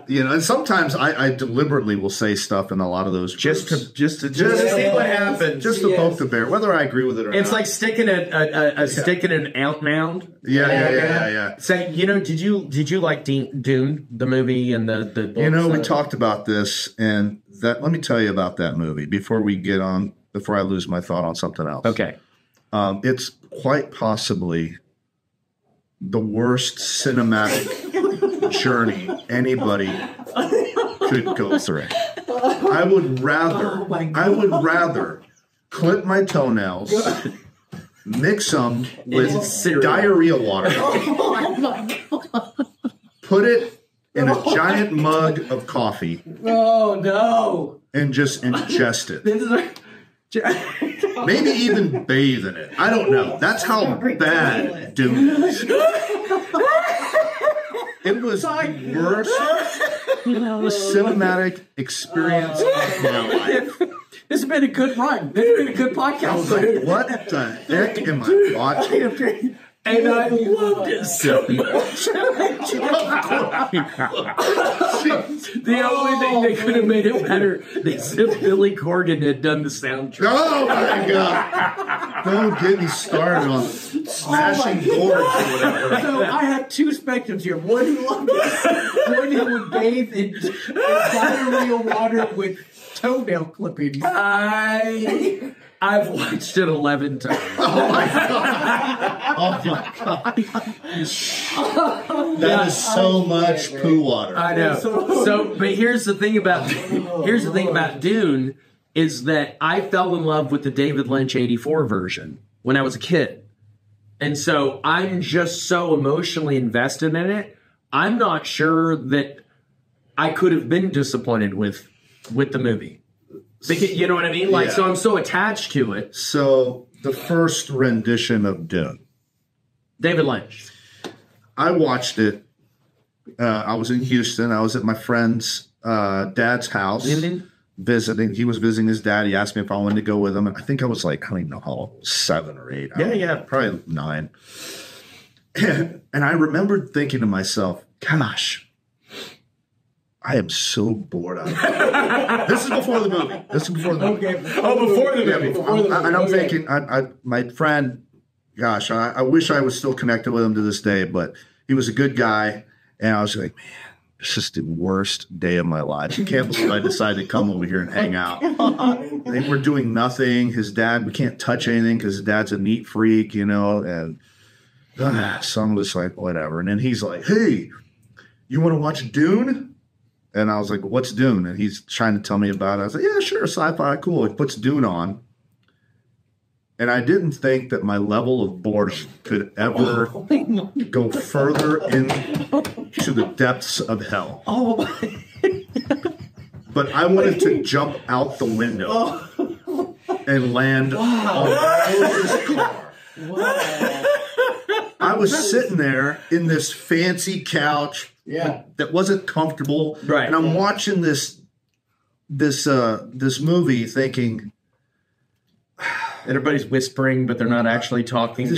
and sometimes I deliberately will say stuff in a lot of those groups. Just to see what happens. Just to poke the bear, whether I agree with it or not. It's like sticking a stick in an ant mound. Yeah. Say, did you like Dune, the movie and the books? We talked about this, and let me tell you about that movie before we get on before I lose my thought on something else. Okay. It's quite possibly the worst cinematic journey anybody could go through. I would rather clip my toenails, mix them with diarrhea water, put it in a giant mug of coffee. Oh no! And just ingest it. Maybe even bathe in it. I don't know. That's how bad Dune is. It was the worst cinematic experience of my life. This has been a good run. This has been a good podcast. I was like, what the heck am I watching? And I loved it so much. The only thing that could have made it better is if Billy Corgan had done the soundtrack. Oh my God! Don't get me started on smashing boards or whatever. So I have two spectrums here. One who loved it. One who would bathe in diarrhea water with toenail clippings. I've watched it 11 times. Oh my God! Oh my God! That is so much poo water. I know. So, but here's the thing about Dune is that I fell in love with the David Lynch '84 version when I was a kid, and so I'm just so emotionally invested in it. I'm not sure that I could have been disappointed with the movie. Because, you know what I mean? Like, so I'm so attached to it. So the first rendition of Dune, David Lynch. I watched it. I was in Houston. I was at my friend's dad's house visiting. He was visiting his dad. He asked me if I wanted to go with him. And I think I was like, I don't even know how old, 7 or 8. Probably 9. And I remembered thinking to myself, gosh, I am so bored out of it. This is before the movie. Before the movie. And I'm thinking, my friend, gosh, I wish I was still connected with him to this day, but he was a good guy. And I was like, man, this is the worst day of my life. I can't believe I decided to come over here and hang out. They were doing nothing. His dad, we can't touch anything because his dad's a neat freak, you know. And so I'm just like, whatever. And then he's like, hey, you want to watch Dune? And I was like, what's Dune? And he's trying to tell me about it. I was like, yeah, sure, sci-fi, cool. He puts Dune on. And I didn't think that my level of boredom could ever go further into the depths of hell. But I wanted to jump out the window and land on Rose's car. I was sitting there in this fancy couch that wasn't comfortable. Right. And I'm watching this movie thinking, everybody's whispering, but they're not actually talking.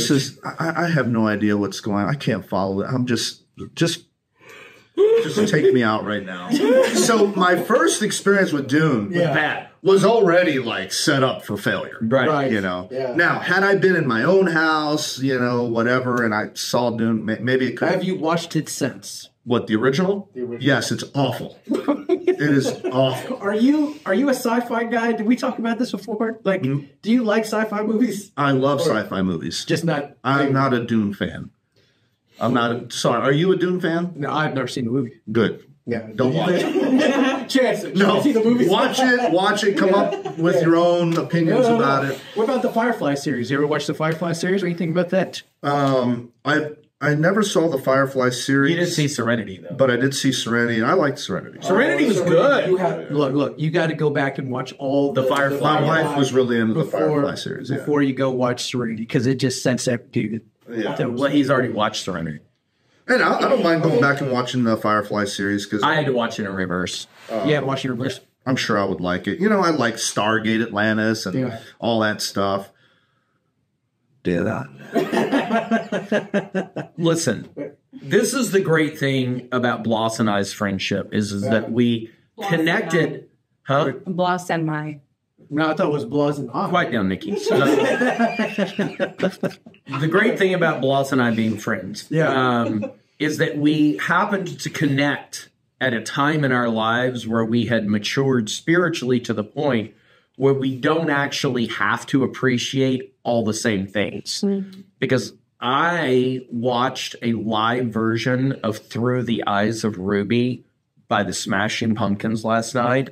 I have no idea what's going on. I can't follow it. I'm just take me out right now. So my first experience with Dune was already like set up for failure. Right. You know. Yeah. Now, had I been in my own house, you know, whatever, and I saw Dune, maybe it could. Have you watched it since? What, the original? Yes, it's awful. It is awful. Are you a sci-fi guy? Did we talk about this before? Like, do you like sci-fi movies? I love sci-fi movies. Just not. I'm not a Dune fan. Sorry, are you a Dune fan? No, I've never seen the movie. Good. Yeah. Don't watch it. Chance. No. See the movie? Watch it. Come up with your own opinions about it. What about the Firefly series? You ever watch the Firefly series? What do you think about that? I never saw the Firefly series. You didn't see Serenity, though. But I did see Serenity, and I liked Serenity. Serenity was good. Look, you got to go back and watch all the Firefly. My wife was really into the Firefly series. Before you go watch Serenity, because it just sends that dude. Yeah. Well, he's already watched Serenity. And I don't mind going back and watching the Firefly series. Because I had to watch it in reverse. Watch it in reverse. I'm sure I would like it. You know, I like Stargate Atlantis and all that stuff. Did I? Listen, this is the great thing about Blas and I's friendship is that we connected. Huh? Blas and my. No, I thought it was Blas and I. Quiet down, Nikki. The great thing about Blas and I being friends is that we happened to connect at a time in our lives where we had matured spiritually to the point where we don't actually have to appreciate all the same things. Because I watched a live version of Through the Eyes of Ruby by the Smashing Pumpkins last night.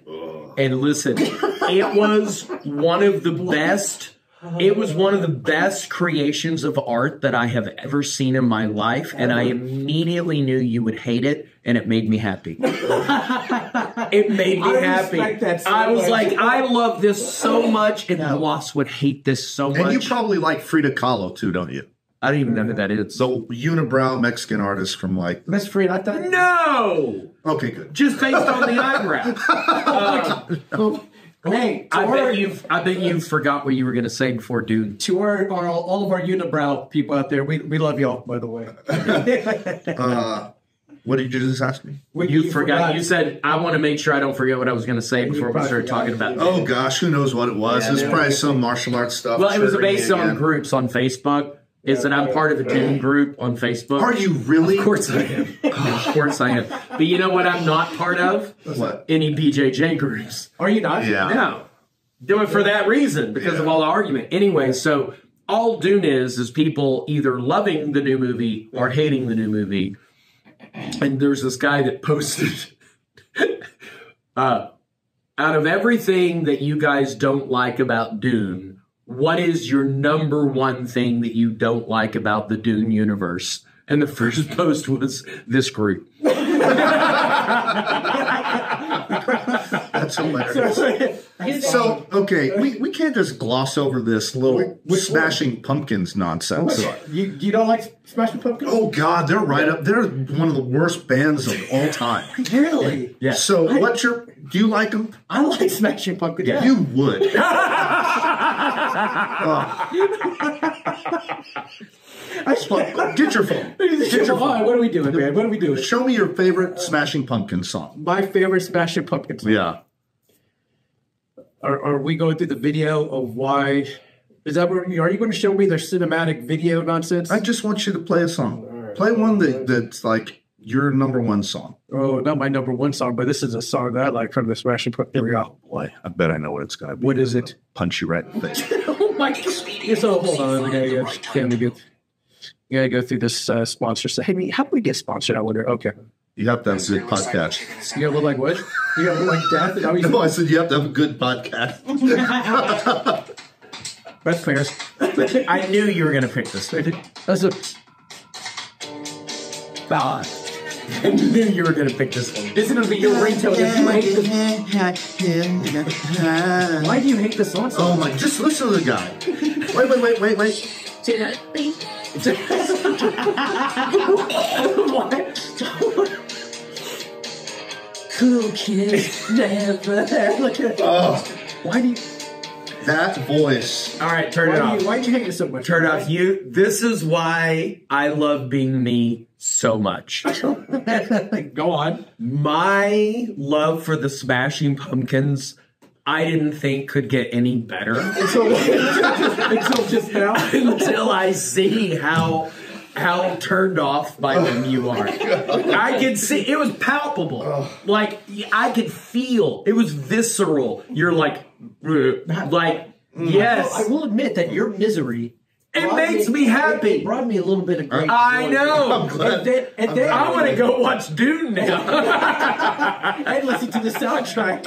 And listen, it was one of the best. It was one of the best creations of art that I have ever seen in my life, and I immediately knew you would hate it, and it made me happy. It made me happy. I was like, I love this so much, and Blas would hate this so much. And you probably like Frida Kahlo too, don't you? I don't even know who that is. So unibrow Mexican artist from like... Miss Frida, I thought... No! Okay, good. Just based on the eyebrows. Hey, I bet you forgot what you were going to say before, dude. to all of our unibrow people out there, we love y'all, by the way. What did you just ask me? You forgot. You said, I want to make sure I don't forget what I was going to say before we started talking about it. Oh, gosh, who knows what it was? It's probably some martial arts stuff. Well, it was based triggering me on again. groups on Facebook. Is that I'm part of a Dune group on Facebook. Are you really? Of course I am. Of course I am. But you know what I'm not part of? What? Any BJJ groups. Are you not? Yeah. No. Do it for that reason, because of all the argument. Anyway, so all Dune is people either loving the new movie or hating the new movie. And there's this guy that posted, out of everything that you guys don't like about Dune, what is your number one thing that you don't like about the Dune universe? And the first post was this group. That's hilarious. So, okay, we can't just gloss over this little Smashing Pumpkins nonsense. You don't like Smashing Pumpkins? Oh, God, they're right up. They're one of the worst bands of all time. Really? Yeah. So, do you like them? I like Smashing Pumpkins. Yeah. You would. Get your phone. Get your phone. What are we doing, man? What are we doing? Show me your favorite Smashing Pumpkins song. My favorite Smashing Pumpkins. Yeah. Are we going through the video of why? Is that where? Are you going to show me their cinematic video nonsense? I just want you to play a song. Play one that's like your number one song. Oh, not my number one song, but this is a song that I like from the Smashing Pumpkins. Here we go. Boy, I bet I know what it's got to be. What is it? Punch you right in the face. Oh my God! So hold on, we gotta go through this sponsor. So, hey, how do we get sponsored? I wonder. Okay. You have to have a good podcast. You gotta look like what? You gotta look like death? No, I said you have to have a good podcast. Best players. I knew you were going to pick this. That's a. I knew you were going to pick this one. This is gonna be your ringtone. If you hate this, why do you hate this song? Oh my! Just listen to the guy. Wait. Cool kids never. Oh, Why do you? that voice. All right, turn it off. Why do you hate it so much? Turn it off. This is why I love being me so much. Go on. My love for the Smashing Pumpkins, I didn't think could get any better Until just now. until I see how turned off by them you are. I could see it was palpable. Like I could feel it was visceral. You're like yes. I will admit that your misery. It makes me happy. It brought me a little bit of great I joy. know. And then I want to go watch Dune now. and listen to the soundtrack.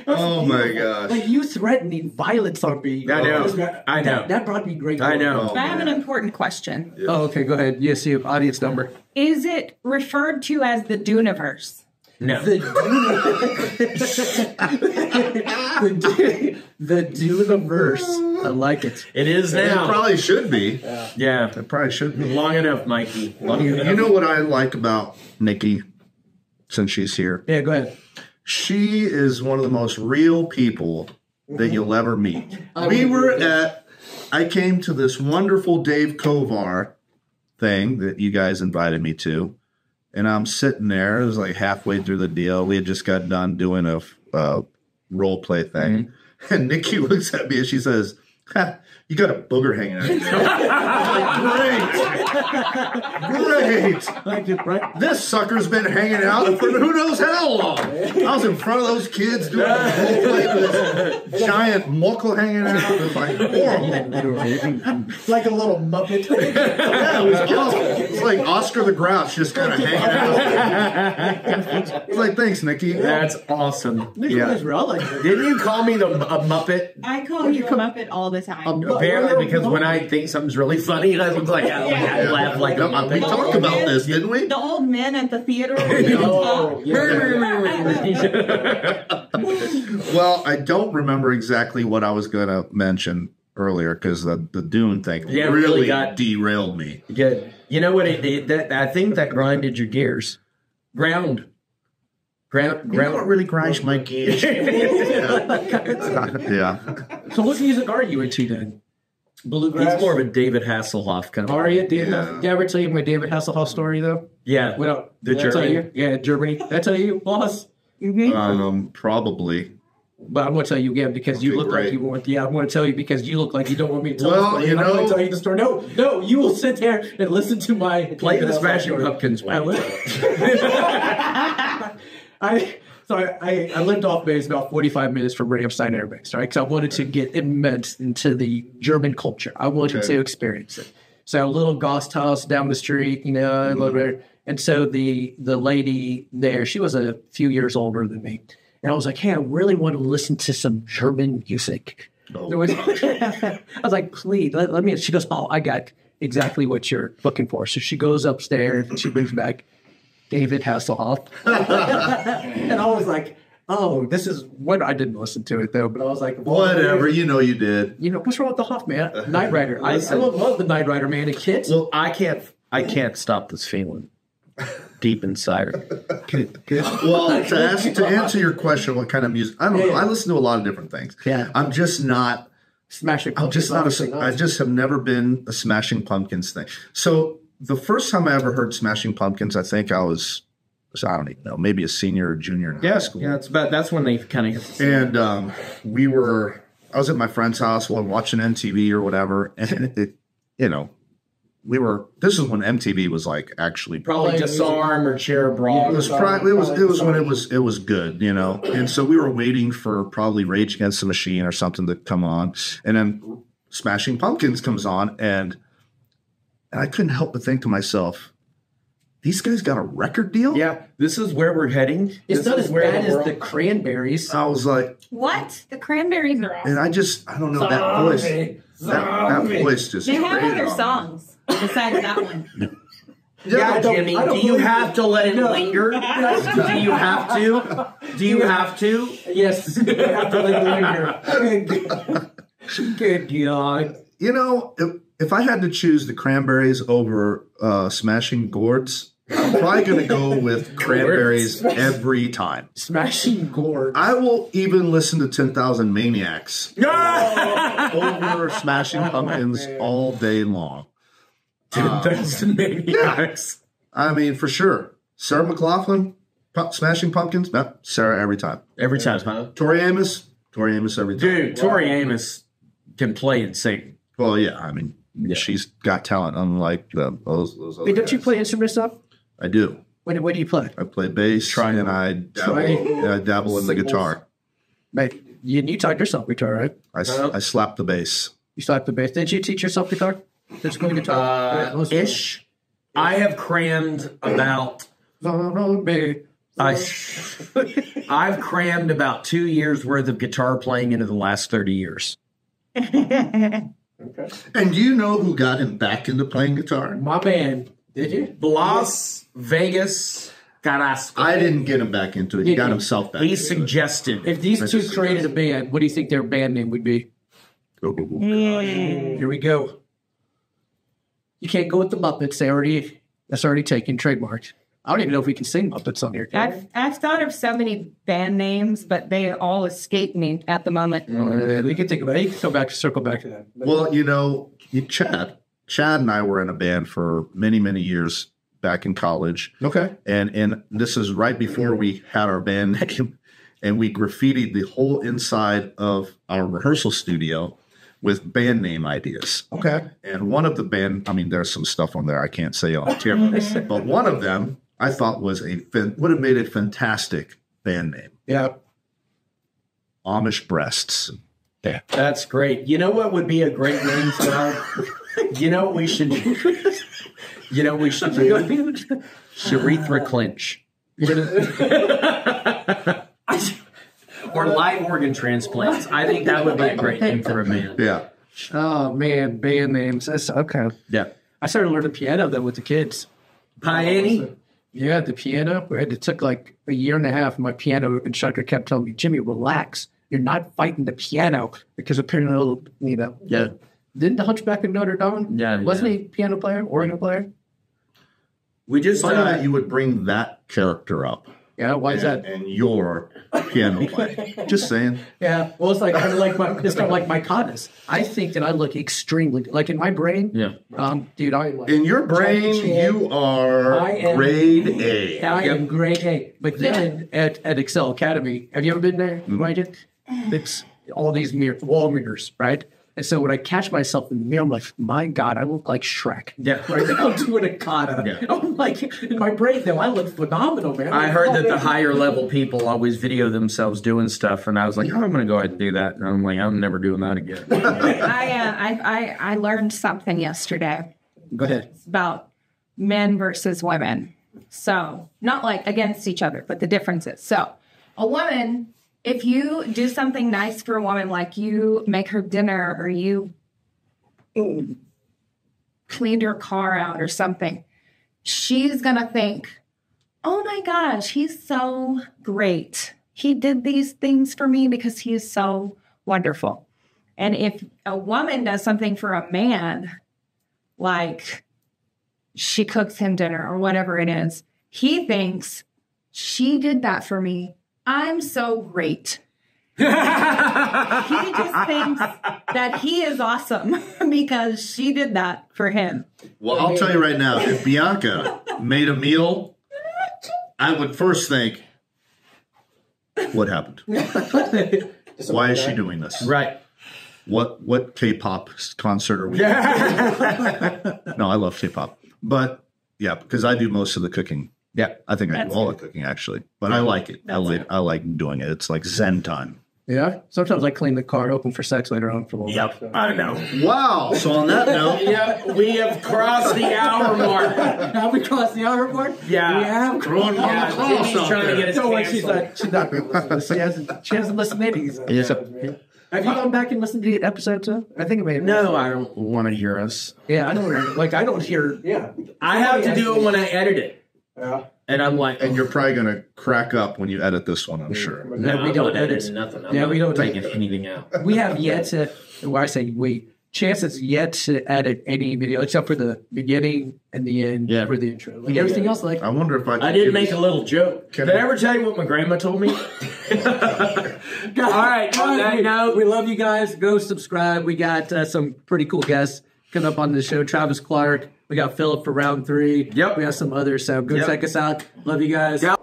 Oh my gosh. Like you threatening violence on me. I know. That brought me great joy. I know. I have an important question. Oh, okay, go ahead. Yeah, see audience number. Is it referred to as the Duneverse? No. The Duneverse. I like it. It is It now. probably should be. Yeah. It probably should be. Long enough, Mikey. Long enough. You know what I like about Nikki, since she's here? Yeah, go ahead. She is one of the most real people that you'll ever meet. I came to this wonderful Dave Kovar thing that you guys invited me to, and I'm sitting there. It was like halfway through the deal. We had just got done doing a role play thing, and Nikki looks at me and she says, "Ha, you got a booger hanging out of your head." I'm like, great. Great. This sucker's been hanging out for who knows how long. I was in front of those kids doing the whole play with this giant muckle hanging out. It was like horrible. Like a little Muppet. Yeah, it was awful. It was like Oscar the Grouch just kind of hanging out. It's like, thanks, Nikki. That's awesome. Yeah. Didn't you call me a Muppet? I call you a Muppet all the time. Apparently, because when I think something's really funny, I look like I laugh like a Muppet. We talked about this, didn't we? The old men at the theater. Well, I don't remember exactly what I was going to mention earlier because the Dune thing really got derailed me. Yeah. You know what it did? I think that grinded your gears. You know what really grinds my gears? Yeah. So what music are you into then? Bluegrass? He's more of a David Hasselhoff kind of. Are you? Did I ever tell you my David Hasselhoff story though? Yeah. Well, The German. Yeah, Germany. Did I tell you, boss? Probably. But I'm going to tell you again because you look like you want. Yeah, I'm going to tell you because you look like you don't want me to tell Well, the story. you I'm going know- to tell you the story. No, you will sit there and listen to my Play the Smashing Pumpkins I one. I lived off base about 45 minutes from Ramstein Air Base, right? Because I wanted to get immersed into the German culture. I wanted to experience it. So a little Gasthaus down the street, a little bit. And so the lady there, she was a few years older than me. And I was like, hey, I really want to listen to some German music. I was like, please, let me. She goes, oh, I got exactly what you're looking for. So she goes upstairs and she brings back David Hasselhoff. And I was like, oh, this is what I didn't listen to it though, but I was like, Whatever, you did. what's wrong with the Hoff, man? Knight Rider. I love the Knight Rider, man. And kids. Well, I can't stop this feeling deep inside. Well, to answer your question, what kind of music? I don't know. I listen to a lot of different things. Yeah. I'm just not. Smashing. I'm just not I just have never been a Smashing Pumpkins thing. So the first time I ever heard Smashing Pumpkins, I think I don't even know, maybe a senior or junior in high school. Yeah, that's when they kind of. And I was at my friend's house while watching MTV or whatever, and this is when MTV was like actually Probably Disarm or Cherub Rock. it was when it was good, and so we were waiting for probably Rage Against the Machine or something to come on, and then Smashing Pumpkins comes on, and I couldn't help but think to myself, these guys got a record deal? Yeah, this is where we're heading. It's not as bad as the Cranberries. I was like, What? The Cranberries are awesome. and I don't know, that voice. That voice just They have grated other on me. songs besides that one. Yeah, Jimmy, do you have to let it linger? Do you have to? Do you have to? Yes. You have to let it linger. Good God. If I had to choose the Cranberries over Smashing Gourds, I'm probably going to go with Cranberries every time. Smashing Gourd. I will even listen to 10,000 Maniacs over Smashing Pumpkins all day long. 10,000 Maniacs. I mean, for sure. Sarah McLachlan, Smashing Pumpkins, Sarah every time. Every time, huh? Tori Amos every time. Dude, Tori Amos can play and sing. Well, yeah, I mean, she's got talent, unlike those other Wait, don't you guys. play instruments up? I do. What do you play? I play bass, and I dabble in the guitar. Mate, you taught yourself guitar, right? I slap the bass. You slapped the bass. Did you teach yourself guitar? Physical guitar? Ish. I have crammed about. I've crammed about 2 years worth of guitar playing into the last 30 years. And do you know who got him back into playing guitar? My man. Did you? Blas Carrasco. I didn't get him back into it. He got himself back. He into it. suggested. If these two created a band, what do you think their band name would be? Here we go. You can't go with the Muppets. That's already taken, trademarked. I don't even know if we can sing Muppets on here. I've thought of so many band names, but they all escape me at the moment. We can think about it. You can circle back to that. Well, Chad and I were in a band for many, many years back in college. Okay. And this is right before we had our band name, and we graffitied the whole inside of our rehearsal studio with band name ideas. Okay. And one of the band, I mean, there's some stuff on there I can't say on camera, but one of them I thought would have made a fantastic band name. Yeah. Amish Breasts. Yeah, that's great. You know what would be a great name for our? You know what we should do? You know we should do? Urethra clinch. Or live organ transplants. I think that would be a great name for a band. Yeah. Oh man, band names. That's okay. Yeah. I started learning piano though with the kids. Piani? Yeah, the piano. It took like a year and a half. My piano instructor kept telling me, Jimmy, relax. You're not fighting the piano because apparently, you know. Yeah. Didn't the Hunchback of Notre Dame? Yeah. Wasn't he a piano player, organ player? We just Funny that you would bring that character up. Yeah, why is that? And your piano playing. Just saying. Yeah, well, it's like it's kind of like my cottas. I think that I look extremely like in my brain. Yeah. Dude, I like In your brain, you are grade A. I am grade A. But then at Excel Academy, have you ever been there, Mike? It's all these wall mirrors, right? And so when I catch myself in the mirror, I'm like, my God, I look like Shrek. Yeah. Right? I'm doing a kata. Yeah. I'm like, in my brain, though, I look phenomenal, man. I heard that the higher level people always video themselves doing stuff, and I was like, oh, I'm going to go ahead and do that. And I'm like, I'm never doing that again. I learned something yesterday. Go ahead. It's about men versus women. So not like against each other, but the differences. So a woman, if you do something nice for a woman, like you make her dinner or you cleaned her car out or something, she's going to think, oh my gosh, he's so great. He did these things for me because he is so wonderful. And if a woman does something for a man, like she cooks him dinner or whatever it is, he thinks, she did that for me. I'm so great. He just thinks that he is awesome because she did that for him. Well, I'll tell you right now, if Bianca made a meal, I would first think, what happened? Why is she doing this? Right. What K-pop concert are we at? No, I love K-pop. But yeah, because I do most of the cooking. Yeah. I think I do all the cooking actually. But I like it. I like doing it. It's like Zen time. Yeah. Sometimes I clean the car open for sex later on for a little Yep. I know. Wow. So on that note, Yeah, we have crossed the hour mark. Have we crossed the hour mark? Yeah. We have. throwing on the cross Jimmy's out trying to there. get us Don't worry, she's canceled. not going to listen. She hasn't listened to any of these episodes. Have you gone back and listened to the episode too? I think it may have. No, I don't want to hear us. Yeah, I don't. Like I don't hear. Yeah. I have to do it when I edit it. Yeah. And I'm like, and you're probably going to crack up when you edit this one, I'm sure. No, we don't edit nothing. Yeah, we don't taking anything out. We have yet to. Well, I say we. Chance has yet to edit any video except for the beginning and the end for the intro. Like everything else, like I wonder if I did make a little joke. Did I ever tell you what my grandma told me? All right. On that note, we love you guys. Go subscribe. We got some pretty cool guests coming up on the show. Travis Clark. We got Philip for round 3. Yep. We got some others. So go check us out. Love you guys. Yep.